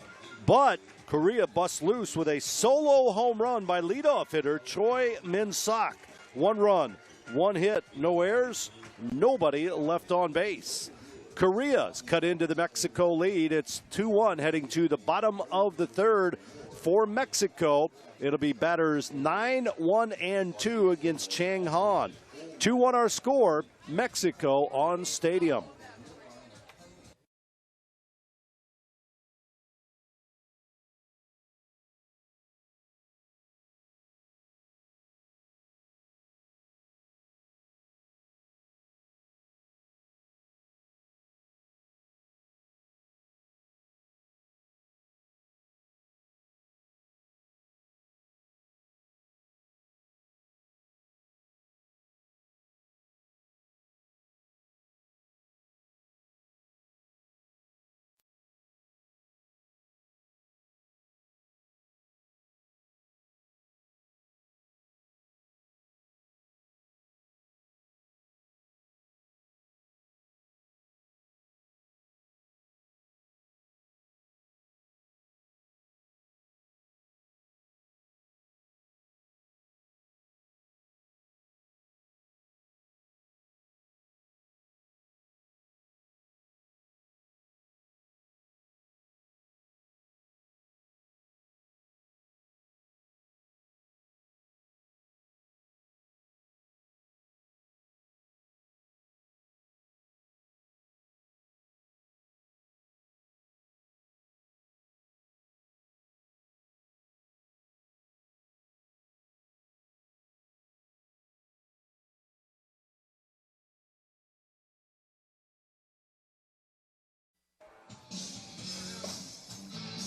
But Korea busts loose with a solo home run by leadoff hitter Choi Min-sok. 1 run, 1 hit, no errors, nobody left on base. Korea's cut into the Mexico lead. It's 2-1 heading to the bottom of the third. For Mexico, it'll be batters 9, 1, and 2 against Chang Han. 2-1 our score, Mexico on Stadium.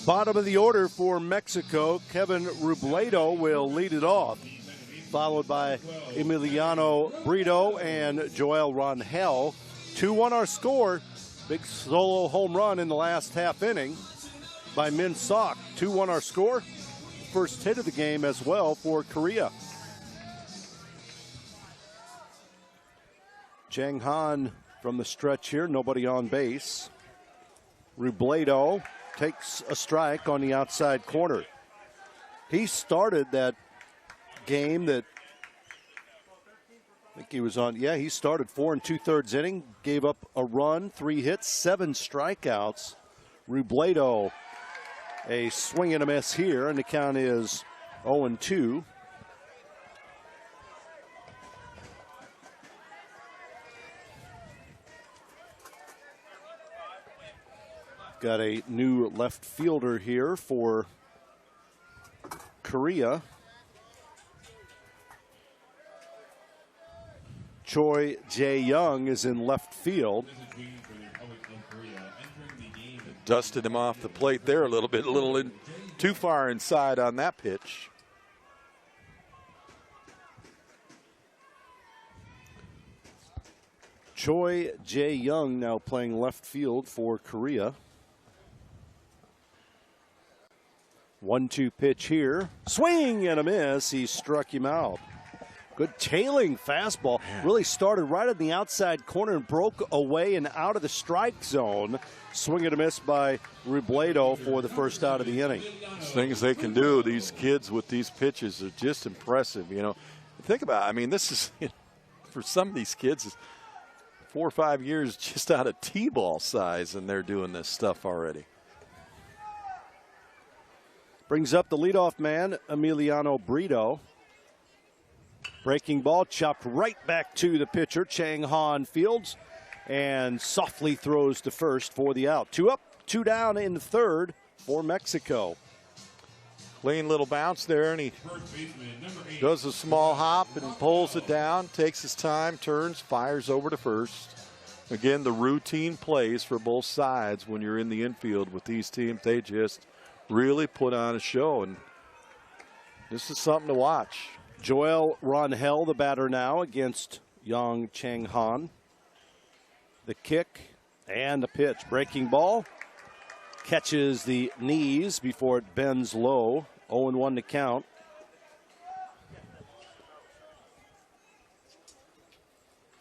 Bottom of the order for Mexico, Kevin Robledo will lead it off, followed by Emiliano Brito and Joel Rangel. 2-1 our score. Big solo home run in the last half inning by Min-sok. 2-1 our score. First hit of the game as well for Korea. Chang Han from the stretch here, nobody on base. Robledo takes a strike on the outside corner. He started that game that I think he was on. Yeah, he started 4 2/3 inning, gave up a run, 3 hits, 7 strikeouts. Robledo, a swing and a miss here, and the count is 0-2. Got a new left fielder here for Korea. Choi Jae-young is in left field. Dusted him off the plate there a little bit, too far inside on that pitch. Choi Jae-young now playing left field for Korea. 1-2 pitch here. Swing and a miss. He struck him out. Good tailing fastball. Really started right in the outside corner and broke away and out of the strike zone. Swing and a miss by Robledo for the first out of the inning. Things they can do, these kids with these pitches are just impressive. You know, think about it. I mean, this is, for some of these kids, 4 or 5 years just out of T-ball size, and they're doing this stuff already. Brings up the leadoff man, Emiliano Brito. Breaking ball chopped right back to the pitcher, Chang Han fields, and softly throws to first for the out. 2 up, 2 down in the third for Mexico. Clean little bounce there, and he does a small hop and pulls it down, takes his time, turns, fires over to first. Again, the routine plays for both sides when you're in the infield with these teams. They just really put on a show, and this is something to watch. Joel Rangel, the batter now, against Yang Chang Han. The kick and the pitch. Breaking ball. Catches the knees before it bends low. 0-1 to count.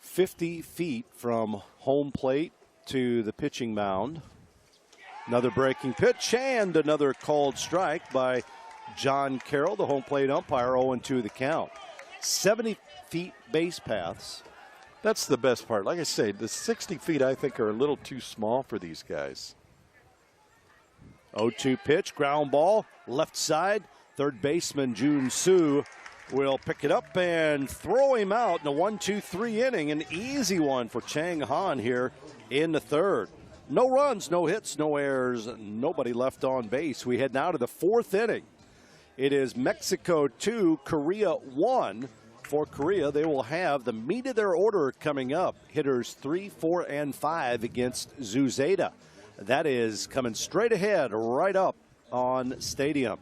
"50 feet from home plate to the pitching mound. Another breaking pitch and another called strike by John Carroll, the home plate umpire. 0-2 the count. 70 feet base paths. That's the best part. Like I say, the 60 feet I think are a little too small for these guys. 0-2 pitch, ground ball, left side. Third baseman Jun Soo will pick it up and throw him out in a 1-2-3 inning. An easy one for Chang Han here in the third. No runs, no hits, no errors, nobody left on base. We head now to the fourth inning. It is Mexico 2, Korea 1. For Korea, they will have the meat of their order coming up. Hitters 3, 4, and 5 against Zuzeda. That is coming straight ahead, right up on Stadium.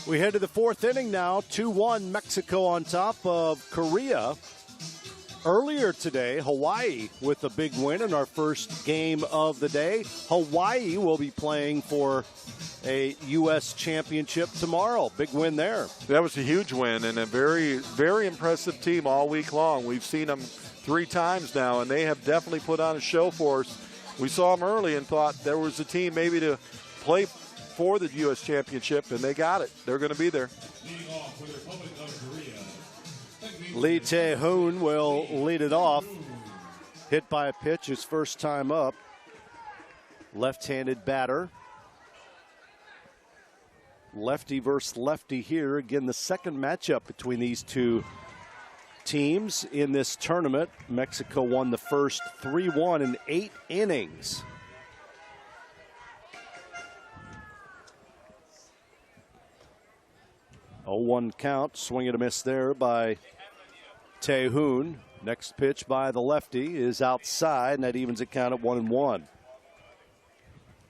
We head to the fourth inning now. 2-1 Mexico on top of Korea. Earlier today, Hawaii with a big win in our first game of the day. Hawaii will be playing for a U.S. championship tomorrow. Big win there. That was a huge win and a very, very impressive team all week long. We've seen them 3 times now, and they have definitely put on a show for us. We saw them early and thought there was a team maybe to play for the U.S. championship, and they got it. They're going to be there. Lee Tae-hoon will lead it off. Hit by a pitch his first time up. Left-handed batter. Lefty versus lefty here. Again, the second matchup between these two teams in this tournament. Mexico won the first 3-1 in 8 innings. Oh, 1 count. Swing and a miss there by Tejoun. Next pitch by the lefty is outside, and that evens the count at 1-1.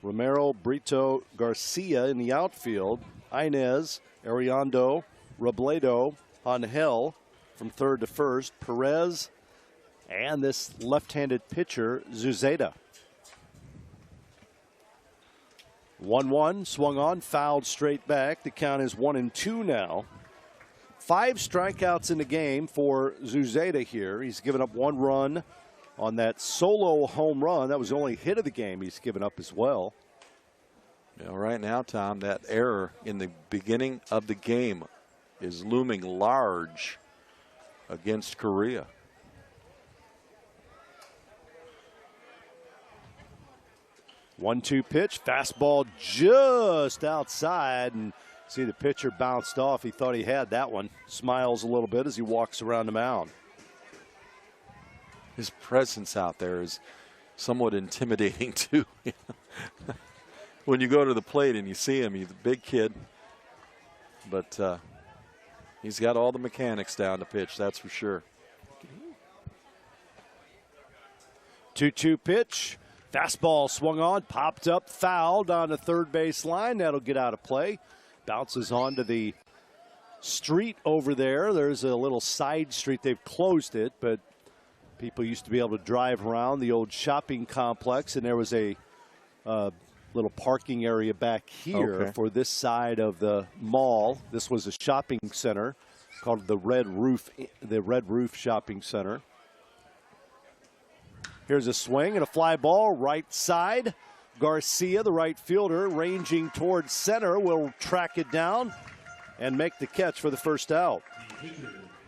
Romero, Brito, Garcia in the outfield. Inez, Ariando, Robledo, Angel from third to first. Perez, and this left-handed pitcher, Zuzeda. 1-1, swung on, fouled straight back. The count is 1-2 now. 5 strikeouts in the game for Zuzeda here. He's given up 1 run on that solo home run. That was the only hit of the game he's given up as well. Yeah, right now, Tom, that error in the beginning of the game is looming large against Korea. One-two pitch, fastball just outside, and see the pitcher bounced off. He thought he had that one. Smiles a little bit as he walks around the mound. His presence out there is somewhat intimidating too. When you go to the plate and you see him, he's a big kid, but he's got all the mechanics down to pitch, that's for sure. 2-2 pitch. Fastball swung on, popped up, fouled on the third base line. That'll get out of play. Bounces onto the street over there. There's a little side street. They've closed it, but people used to be able to drive around the old shopping complex, and there was a little parking area back here for this side of the mall. This was a shopping center called the Red Roof Shopping Center. Here's a swing and a fly ball right side. Garcia, the right fielder, ranging towards center, will track it down and make the catch for the first out.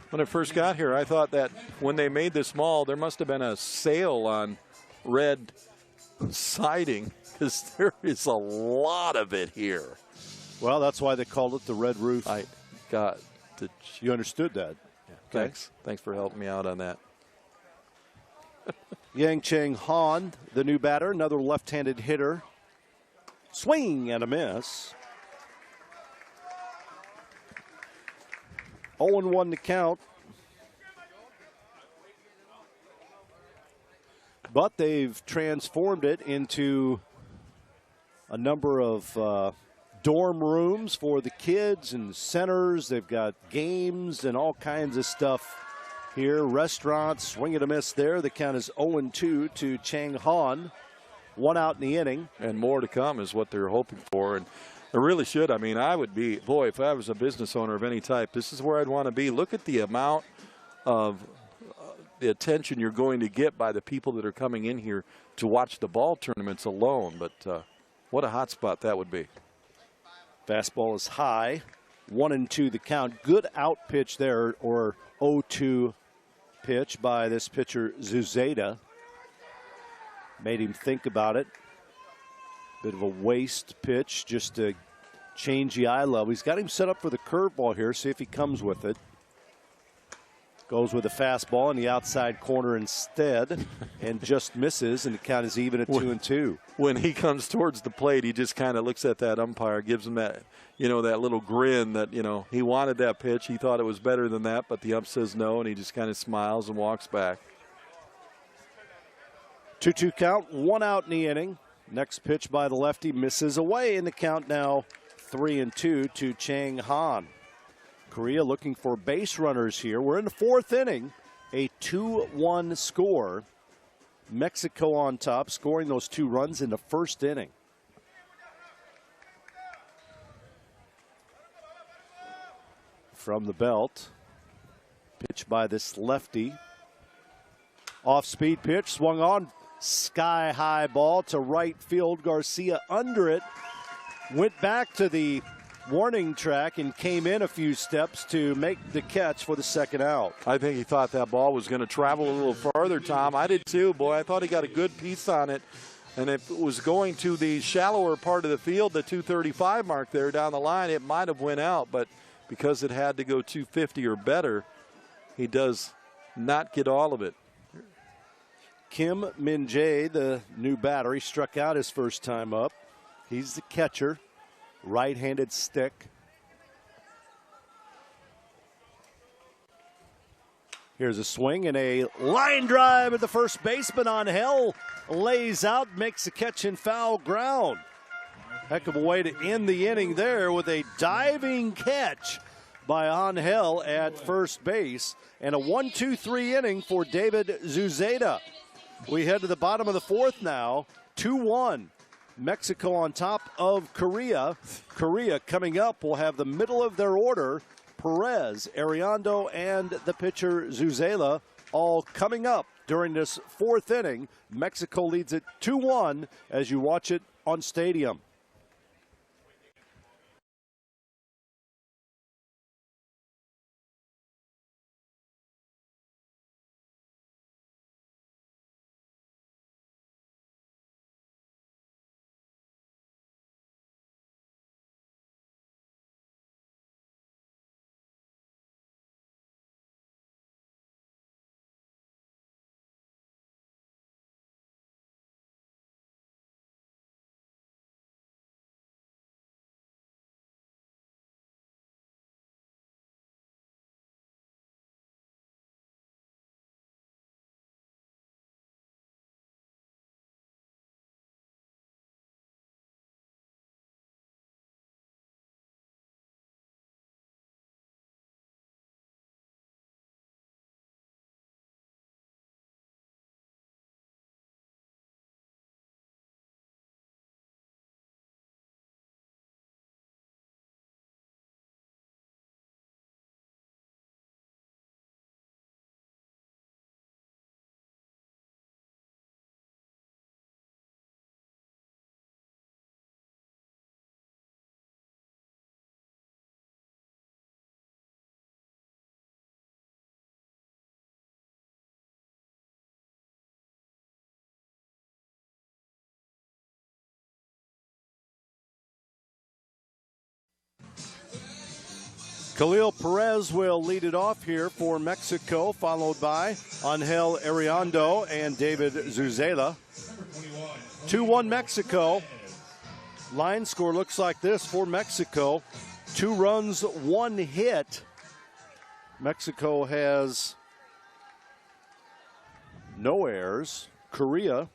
When I first got here, I thought that when they made this mall, there must have been a sale on red siding, because there is a lot of it here. Well, that's why they called it the Red Roof. I got to. You understood that. Yeah, okay. Thanks for helping me out on that. Yang Cheng Han, the new batter, another left-handed hitter. Swing and a miss. 0-1 to count. But they've transformed it into a number of dorm rooms for the kids and centers. They've got games and all kinds of stuff here. Restaurants, swing and a miss there. The count is 0-2 to Cheng Han. 1 out in the inning. And more to come is what they're hoping for. And they really should. I mean, I would be, boy, if I was a business owner of any type, this is where I'd want to be. Look at the amount of the attention you're going to get by the people that are coming in here to watch the ball tournaments alone. But what a hot spot that would be. Fastball is high. 1-2 the count. Good out pitch there, or 0-2 pitch by this pitcher Zuzeda. Made him think about it. Bit of a waste pitch just to change the eye level. He's got him set up for the curveball here. See if he comes with it. Goes with a fastball in the outside corner instead and just misses, and the count is even at 2-2. When he comes towards the plate, he just kind of looks at that umpire, gives him that, that little grin that, he wanted that pitch. He thought it was better than that, but the ump says no, and he just kind of smiles and walks back. 2-2 count, 1 out in the inning. Next pitch by the lefty misses away, and the count now 3-2 to Cheng Han. Korea looking for base runners here. We're in the 4th inning, a 2-1 score. Mexico on top, scoring those 2 runs in the 1st inning. From the belt, pitch by this lefty. Off-speed pitch, swung on, sky-high ball to right field. Garcia under it, went back to the warning track and came in a few steps to make the catch for the second out. I think he thought that ball was going to travel a little farther, Tom. I did too, boy. I thought he got a good piece on it. And if it was going to the shallower part of the field, the 235 mark there down the line, it might have went out. But because it had to go 250 or better, he does not get all of it. Kim Min-jae, the new batter, he struck out his first time up. He's the catcher, right-handed stick. Here's a swing and a line drive at the first baseman. Angel lays out, makes a catch in foul ground. Heck of a way to end the inning there with a diving catch by Angel at first base. And a 1-2-3 inning for David Zuzeda. We head to the bottom of the fourth now, 2-1. Mexico on top of Korea. Korea coming up will have the middle of their order. Perez, Ariando, and the pitcher Zuzela all coming up during this fourth inning. Mexico leads it 2-1 as you watch it on Stadium. Khalil Perez will lead it off here for Mexico, followed by Angel Ariando and David Zuzela. 2-1 Mexico. Line score looks like this for Mexico. 2 runs, 1 hit. Mexico has no errors. Korea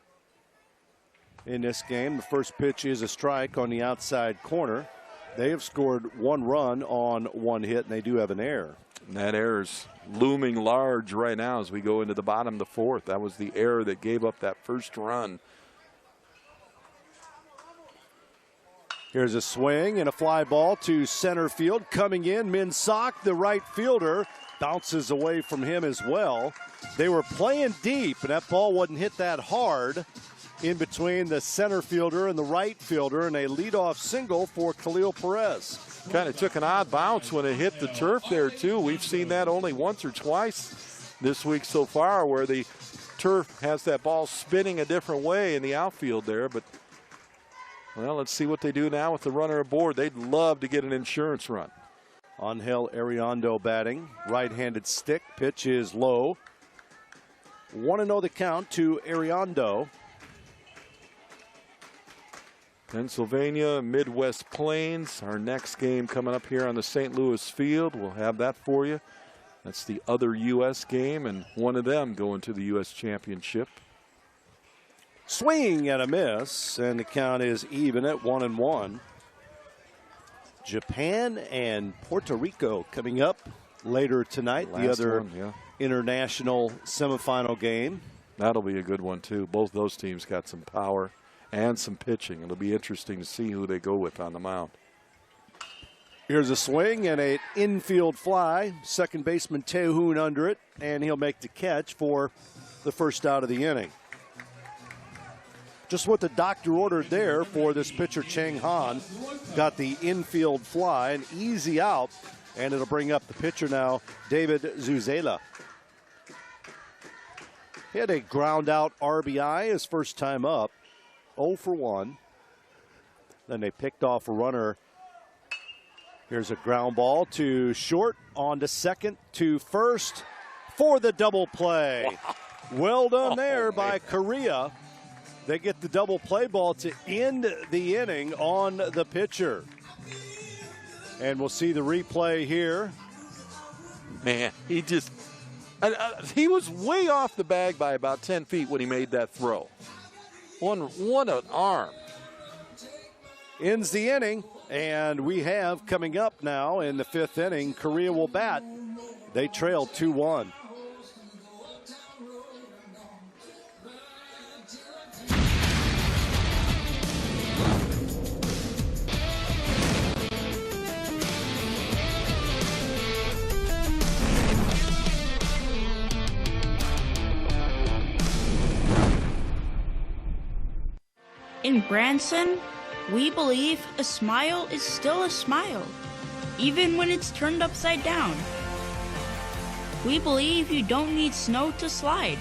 in this game. The first pitch is a strike on the outside corner. They have scored 1 run on 1 hit, and they do have an error. And that error's looming large right now as we go into the bottom of the fourth. That was the error that gave up that first run. Here's a swing and a fly ball to center field. Coming in, Min Sok, the right fielder, bounces away from him as well. They were playing deep, and that ball wasn't hit that hard in between the center fielder and the right fielder, and a leadoff single for Khalil Perez. Kind of took an odd bounce when it hit the turf there, too. We've seen that only once or twice this week so far, where the turf has that ball spinning a different way in the outfield there. But, well, let's see what they do now with the runner aboard. They'd love to get an insurance run. Angel Ariando batting. Right-handed stick. Pitch is low. 1-0 the count to Ariando. Pennsylvania, Midwest Plains. Our next game coming up here on the St. Louis field. We'll have that for you. That's the other U.S. game, and one of them going to the U.S. Championship. Swing and a miss, and the count is even at 1-1. Japan and Puerto Rico coming up later tonight. The other international semifinal game. That'll be a good one, too. Both those teams got some power and some pitching. It'll be interesting to see who they go with on the mound. Here's a swing and an infield fly. Second baseman Tehoon under it, and he'll make the catch for the first out of the inning. just what the doctor ordered there for this pitcher, Chang Han. Got the infield fly, an easy out, and it'll bring up the pitcher now, David Zuzela. He had a ground out RBI his first time up, 0 for 1. Then they picked off a runner. Here's a ground ball to short, on to second, to first for the double play. Well done there by Korea. They get the double play ball to end the inning on the pitcher. And we'll see the replay here. Man, he just, he was way off the bag by about 10 feet when he made that throw. What an arm. Ends the inning, and we have coming up now in the 5th inning, Korea will bat. They trail 2-1. In Branson, we believe a smile is still a smile, even when it's turned upside down. We believe you don't need snow to slide,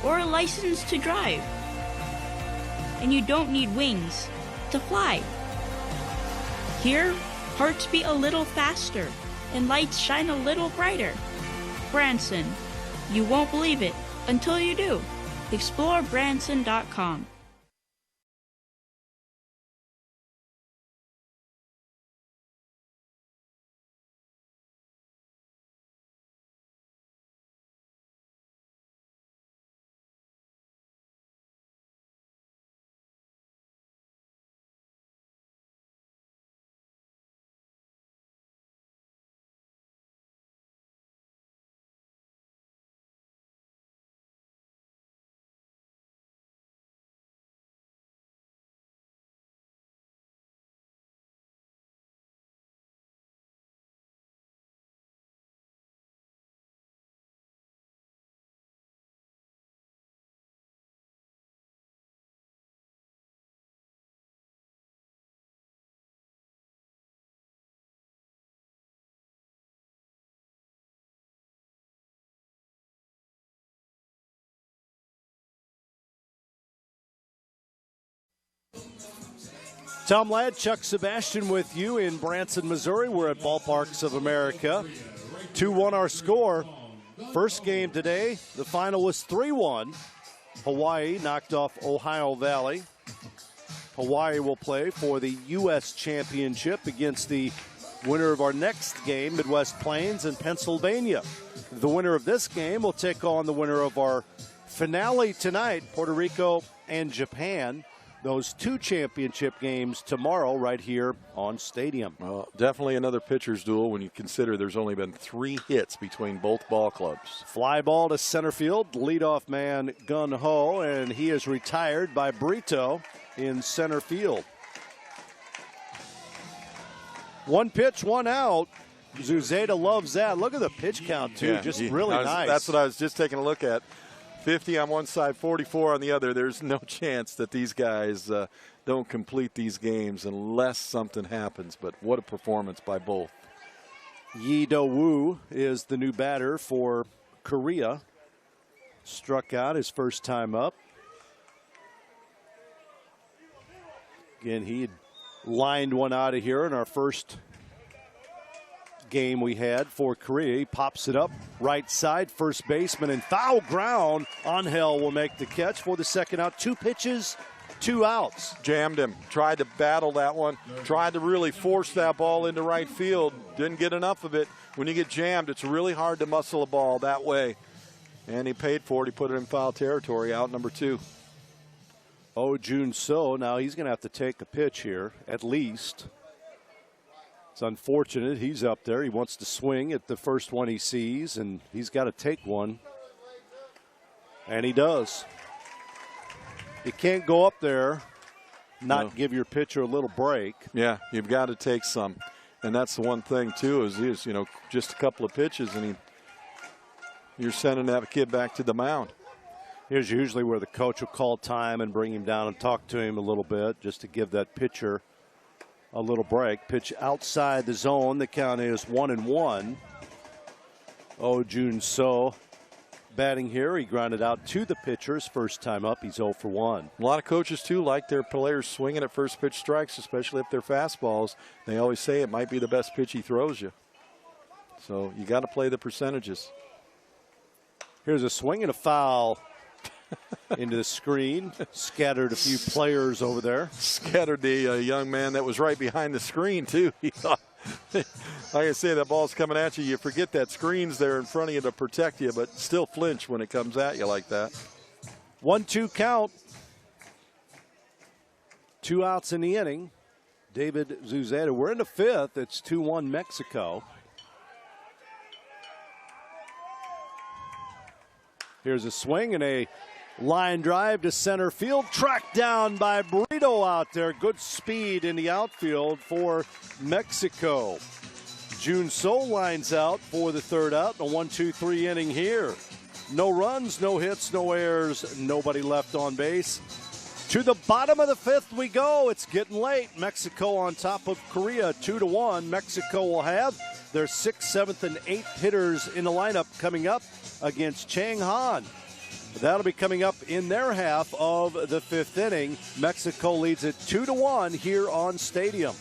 or a license to drive, and you don't need wings to fly. Here, hearts beat a little faster, and lights shine a little brighter. Branson, you won't believe it until you do. Explore Branson.com. Tom Ladd, Chuck Sebastian with you in Branson, Missouri. We're at Ballparks of America. 2-1 our score. First game today, the final was 3-1. Hawaii knocked off Ohio Valley. Hawaii will play for the U.S. Championship against the winner of our next game, Midwest Plains and Pennsylvania. The winner of this game will take on the winner of our finale tonight, Puerto Rico and Japan. Those 2 championship games tomorrow right here on Stadium. Well, definitely another pitcher's duel when you consider there's only been 3 hits between both ball clubs. Fly ball to center field, leadoff man Gun Ho, and he is retired by Brito in center field. 1 pitch, 1 out. Zuzeta loves that. Look at the pitch count, too. Really nice. That's what I was just taking a look at. 50 on one side, 44 on the other. There's no chance that these guys don't complete these games unless something happens. But what a performance by both. Yi Do-woo is the new batter for Korea. Struck out his first time up. Again, he had lined one out of here in our first game we had for Korea. He pops it up right side, first baseman, and foul ground. Angel will make the catch for the second out. 2 pitches, 2 outs. Jammed him, tried to battle that one, tried to really force that ball into right field. Didn't get enough of it. When you get jammed, it's really hard to muscle a ball that way. And he paid for it. He put it in foul territory, out number 2. Oh, Jun So. Now he's going to have to take a pitch here, at least. It's unfortunate. He's up there. He wants to swing at the first one he sees, and he's got to take one. And he does. You can't go up there, not give your pitcher a little break. Yeah, you've got to take some. And that's the one thing, too, is just a couple of pitches, and you're sending that kid back to the mound. Here's usually where the coach will call time and bring him down and talk to him a little bit just to give that pitcher a little break. Pitch outside the zone. The count is 1-1. Oh, Jun So batting here. He grounded out to the pitcher's first time up. He's 0 for 1. A lot of coaches, too, like their players swinging at first pitch strikes, especially if they're fastballs. They always say it might be the best pitch he throws you. So you got to play the percentages. Here's a swing and a foul into the screen. Scattered a few players over there. Scattered the young man that was right behind the screen, too. He thought, like I say, that ball's coming at you. You forget that screen's there in front of you to protect you, but still flinch when it comes at you like that. 1-2 count. 2 outs in the inning. David Zuzeta. We're in the 5th. It's 2-1 Mexico. Here's a swing and a line drive to center field. Tracked down by Brito out there. Good speed in the outfield for Mexico. Jun So lines out for the 3rd out. A 1-2-3 inning here. No runs, no hits, no errors, nobody left on base. To the bottom of the 5th we go. It's getting late. Mexico on top of Korea 2-1. Mexico will have their 6th, 7th, and 8th hitters in the lineup coming up against Chang Han. That'll be coming up in their half of the 5th inning. Mexico leads it 2-1 here on Stadium.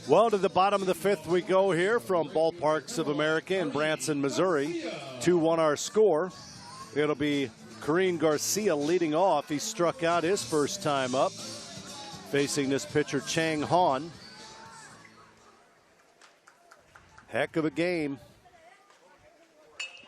Well, to the bottom of the 5th we go here from Ballparks of America in Branson, Missouri. 2-1 our score. It'll be Kareem Garcia leading off. He struck out his first time up, facing this pitcher Chang Han. Heck of a game.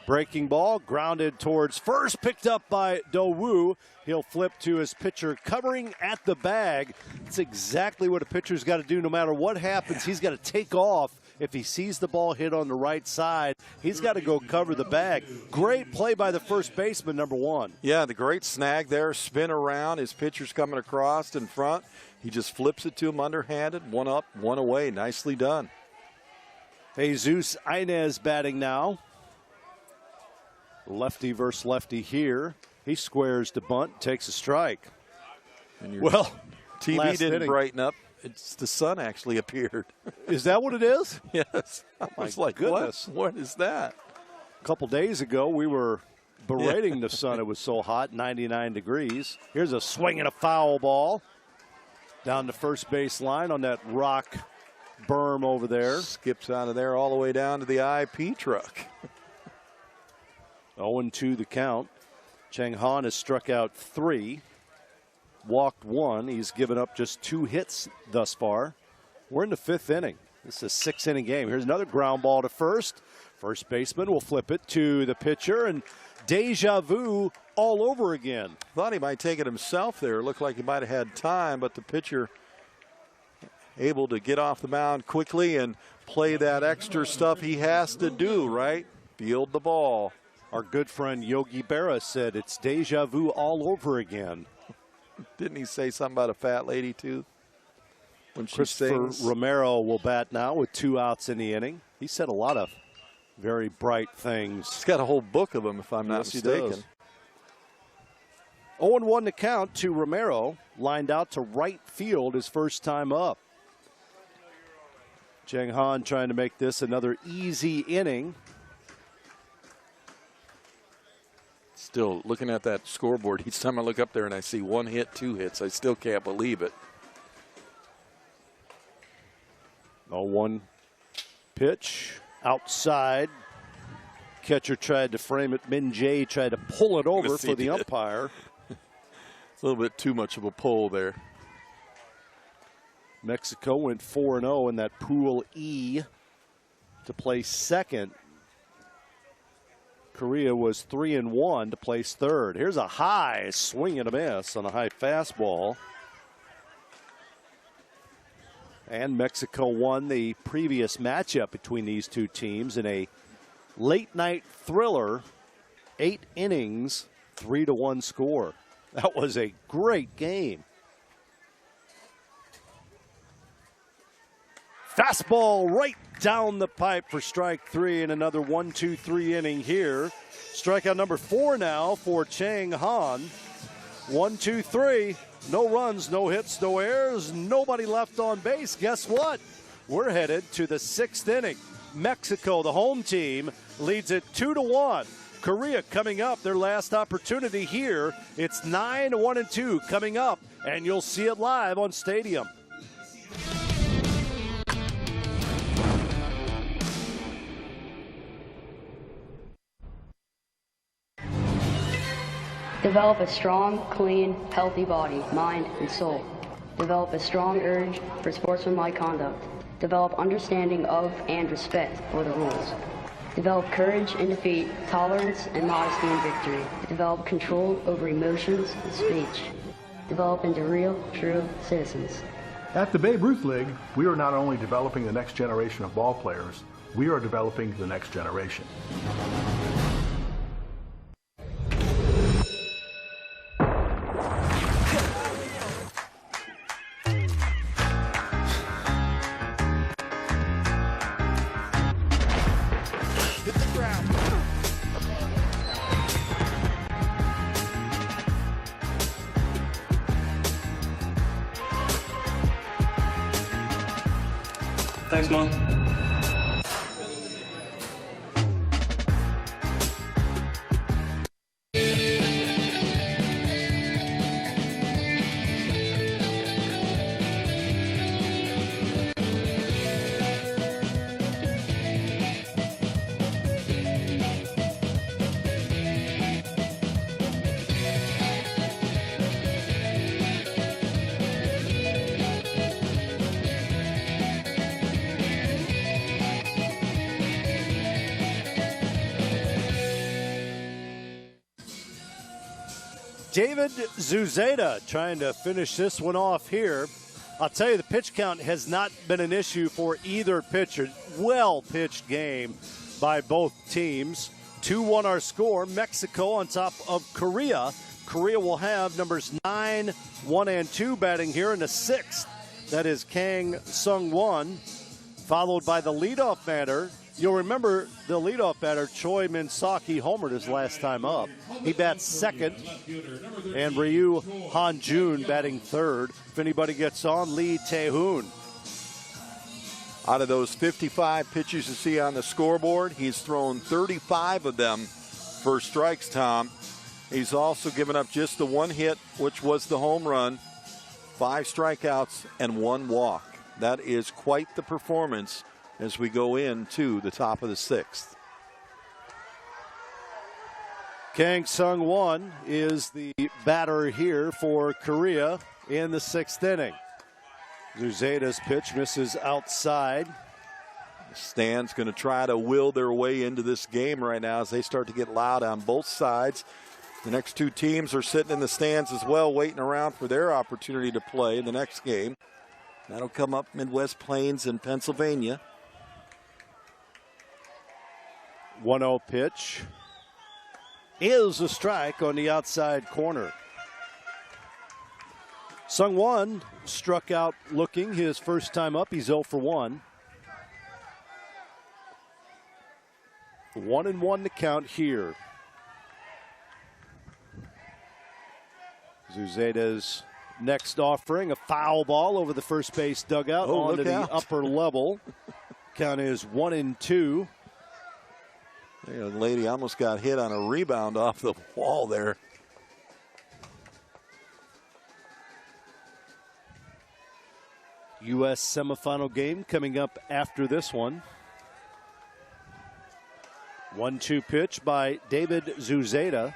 Breaking ball, grounded towards first, picked up by Do Woo. He'll flip to his pitcher covering at the bag. That's exactly what a pitcher's got to do no matter what happens. He's got to take off. If he sees the ball hit on the right side, he's got to go cover the bag. Great play by the first baseman, number 1. Yeah, the great snag there, spin around. His pitcher's coming across in front. He just flips it to him underhanded. 1 up, 1 away. Nicely done. Jesus Inez batting now. Lefty versus lefty here. He squares to bunt, takes a strike. And well, TV didn't brighten up. It's the sun actually appeared. Is that what it is? Yes. I was like, goodness. What is that? A couple days ago, we were berating the sun. It was so hot, 99 degrees. Here's a swing and a foul ball down the first base line on that rock berm over there. Skips out of there all the way down to the IP truck. 0-2 the count. Chang Han has struck out 3, walked 1. He's given up just 2 hits thus far. We're in the 5th inning. This is a 6-inning game. Here's another ground ball to first. First baseman will flip it to the pitcher, and deja vu all over again. Thought he might take it himself there. Looked like he might have had time, but the pitcher able to get off the mound quickly and play that extra stuff he has to do, right? Field the ball. Our good friend Yogi Berra said it's deja vu all over again. Didn't he say something about a fat lady, too? When she Christopher sings? Romero will bat now with 2 outs in the inning. He said a lot of very bright things. He's got a whole book of them, if I'm not Yes, he mistaken. does. 0-1 to count to Romero, lined out to right field his first time up. Chang Han trying to make this another easy inning. Still looking at that scoreboard, each time I look up there and I see 1 hit, 2 hits, I still can't believe it. 0-1 pitch outside. Catcher tried to frame it. Min Jae tried to pull it over for the umpire. It's a little bit too much of a pull there. Mexico went 4-0 in that Pool E to place second. Korea was 3-1 to place third. Here's a high swing and a miss on a high fastball. And Mexico won the previous matchup between these two teams in a late night thriller, 8 innings, 3-1 score. That was a great game. Fastball right down the pipe for strike 3 in another 1-2-3 inning here. Strikeout number 4 now for Chang Han. 1-2-3. No runs, no hits, no errors, nobody left on base. Guess what? We're headed to the 6th inning. Mexico, the home team, leads it 2-1. Korea coming up, their last opportunity here. It's 9-1-2 coming up, and you'll see it live on Stadium. Develop a strong, clean, healthy body, mind, and soul. Develop a strong urge for sportsmanlike conduct. Develop understanding of and respect for the rules. Develop courage in defeat, tolerance, and modesty in victory. Develop control over emotions and speech. Develop into real, true citizens. At the Babe Ruth League, we are not only developing the next generation of ball players, we are developing the next generation. Thanks, Mom. David Zuzeda trying to finish this one off here. I'll tell you, the pitch count has not been an issue for either pitcher. Well-pitched game by both teams. 2-1 our score. Mexico on top of Korea. Korea will have numbers 9, 1, and 2 batting here in the 6th. That is Kang Sung-won, followed by the leadoff batter. You'll remember the leadoff batter, Choi Min-saki, homered his last time up. He bats second, and Ryu Han-jun batting third. If anybody gets on, Lee Tae-hoon. Out of those 55 pitches you see on the scoreboard, he's thrown 35 of them for strikes, Tom. He's also given up just the 1 hit, which was the home run, 5 strikeouts, and 1 walk. That is quite the performance as we go into the top of the 6th. Kang Sung-won is the batter here for Korea in the 6th inning. Zuzeda's pitch misses outside. The stand's going to try to will their way into this game right now as they start to get loud on both sides. The next 2 teams are sitting in the stands as well, waiting around for their opportunity to play in the next game. That'll come up Midwest Plains in Pennsylvania. 1-0 pitch. is a strike on the outside corner. Sung-won struck out looking his first time up. He's 0 for 1. 1-1 to count here. Zuzeta's next offering, a foul ball over the first base dugout onto the upper level. Count is 1-2. The lady almost got hit on a rebound off the wall there. U.S. semifinal game coming up after this one. 1-2 pitch by David Zuzeta.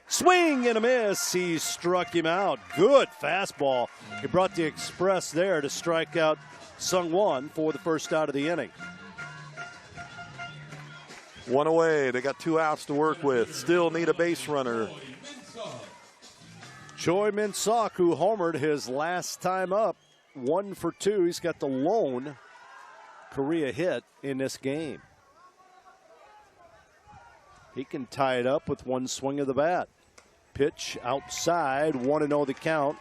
Swing and a miss. He struck him out. Good fastball. He brought the express there to strike out Sung-won for the first out of the inning. One away. They got 2 outs to work with. Still need a base runner. Choi Min-sok, who homered his last time up, 1 for 2. He's got the lone Korea hit in this game. He can tie it up with one swing of the bat. Pitch outside, 1-0 the count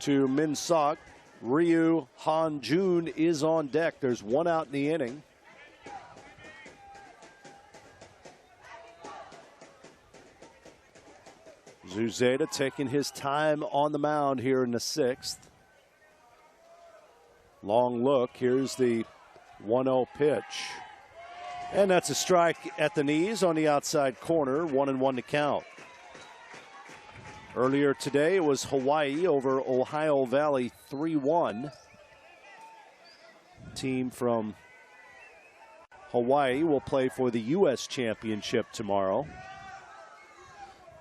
to Min-sok. Ryu Han-jun is on deck. There's 1 out in the inning. Zuzeta taking his time on the mound here in the 6th. Long look. Here's the 1-0 pitch. And that's a strike at the knees on the outside corner. 1-1 to count. Earlier today it was Hawaii over Ohio Valley 3-1. Team from Hawaii will play for the U.S. championship tomorrow.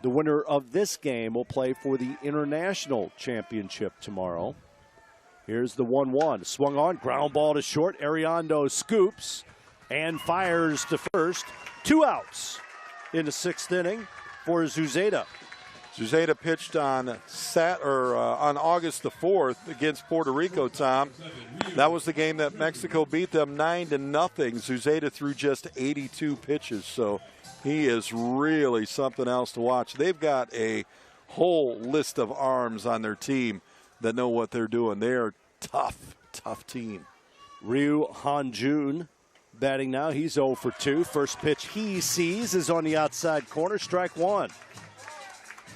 The winner of this game will play for the international championship tomorrow. Here's the 1-1. Swung on, ground ball to short. Ariando scoops and fires to first. 2 outs in the 6th inning for Zuzeta. Zuzeta pitched on August the 4th against Puerto Rico, Tom. That was the game that Mexico beat them 9-0. Zuzeta threw just 82 pitches, so he is really something else to watch. They've got a whole list of arms on their team that know what they're doing. They're tough team. Ryu Han-jun batting now. He's 0 for 2. First pitch he sees is on the outside corner. Strike 1.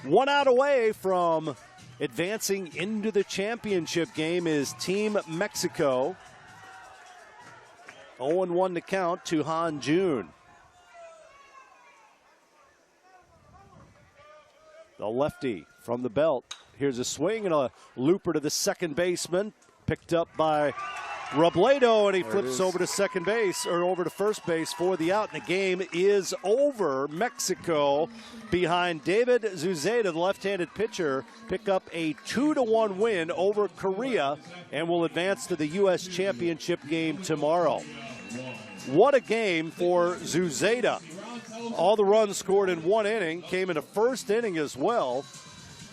1 out away from advancing into the championship game is Team Mexico. 0-1 to count to Han-jun. The lefty from the belt. Here's a swing and a looper to the second baseman. Picked up by Robledo, and he flips over to second base, or over to first base for the out, and the game is over. Mexico, behind David Zuzeta, the left-handed pitcher, pick up a 2-1 win over Korea and will advance to the U.S. championship game tomorrow. What a game for Zuzeta. All the runs scored in 1 inning came in the first inning as well.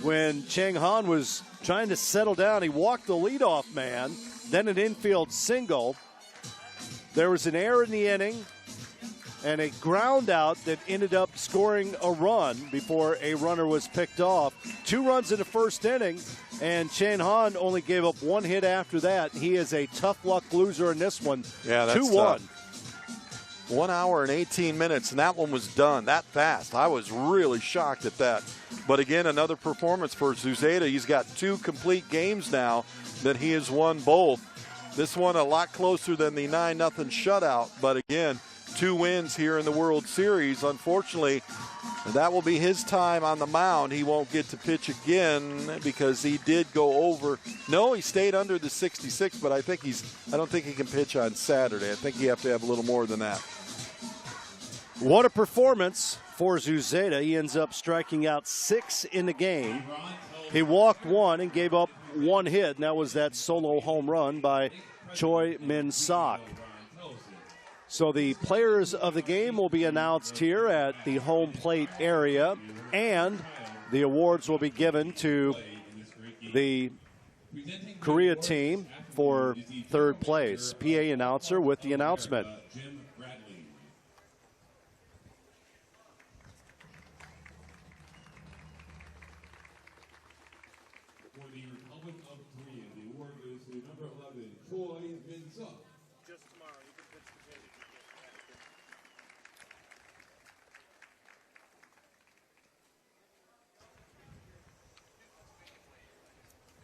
When Chang Han was trying to settle down, he walked the leadoff man. Then an infield single. There was an error in the inning and a ground out that ended up scoring a run before a runner was picked off. 2 runs in the first inning, and Chang Han only gave up 1 hit after that. He is a tough luck loser in this one. Yeah, that's 2-1. tough. 1 hour and 18 minutes, and that one was done that fast. I was really shocked at that. But again, another performance for Zuzeta. He's got 2 complete games now that he has won both. This one a lot closer than the 9-0 shutout, but again, 2 wins here in the World Series. Unfortunately, that will be his time on the mound. He won't get to pitch again because he did go over. No, he stayed under the 66, but I don't think he can pitch on Saturday. I think you have to have a little more than that. What a performance for Zuzeta. He ends up striking out 6 in the game. He walked 1 and gave up 1 hit, and that was that solo home run by Choi Min-sok. So the players of the game will be announced here at the home plate area, and the awards will be given to the Korea team for 3rd place. PA announcer with the announcement.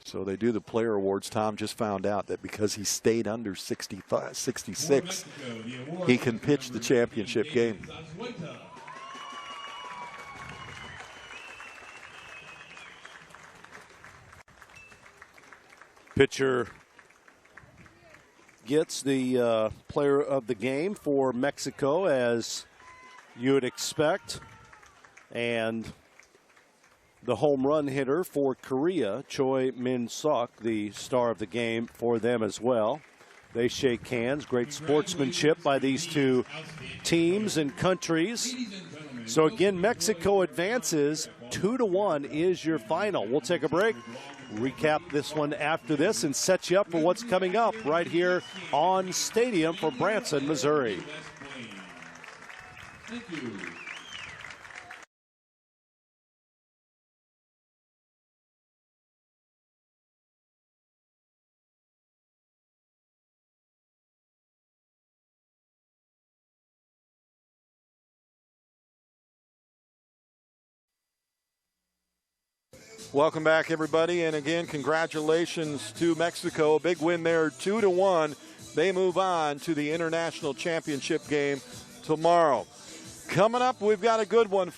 So they do the player awards. Tom just found out that because he stayed under 66, he can pitch the championship game. Pitcher gets the player of the game for Mexico, as you would expect. And the home run hitter for Korea, Choi Min-suk, the star of the game for them as well. They shake hands. Great sportsmanship by these two teams and countries. So again, Mexico advances. 2-1 is your final. We'll take a break, recap this one after this, and set you up for what's coming up right here on Stadium for Branson, Missouri. Thank you. Welcome back, everybody, and again, congratulations to Mexico. A big win there, 2-1. They move on to the International Championship game tomorrow. Coming up, we've got a good one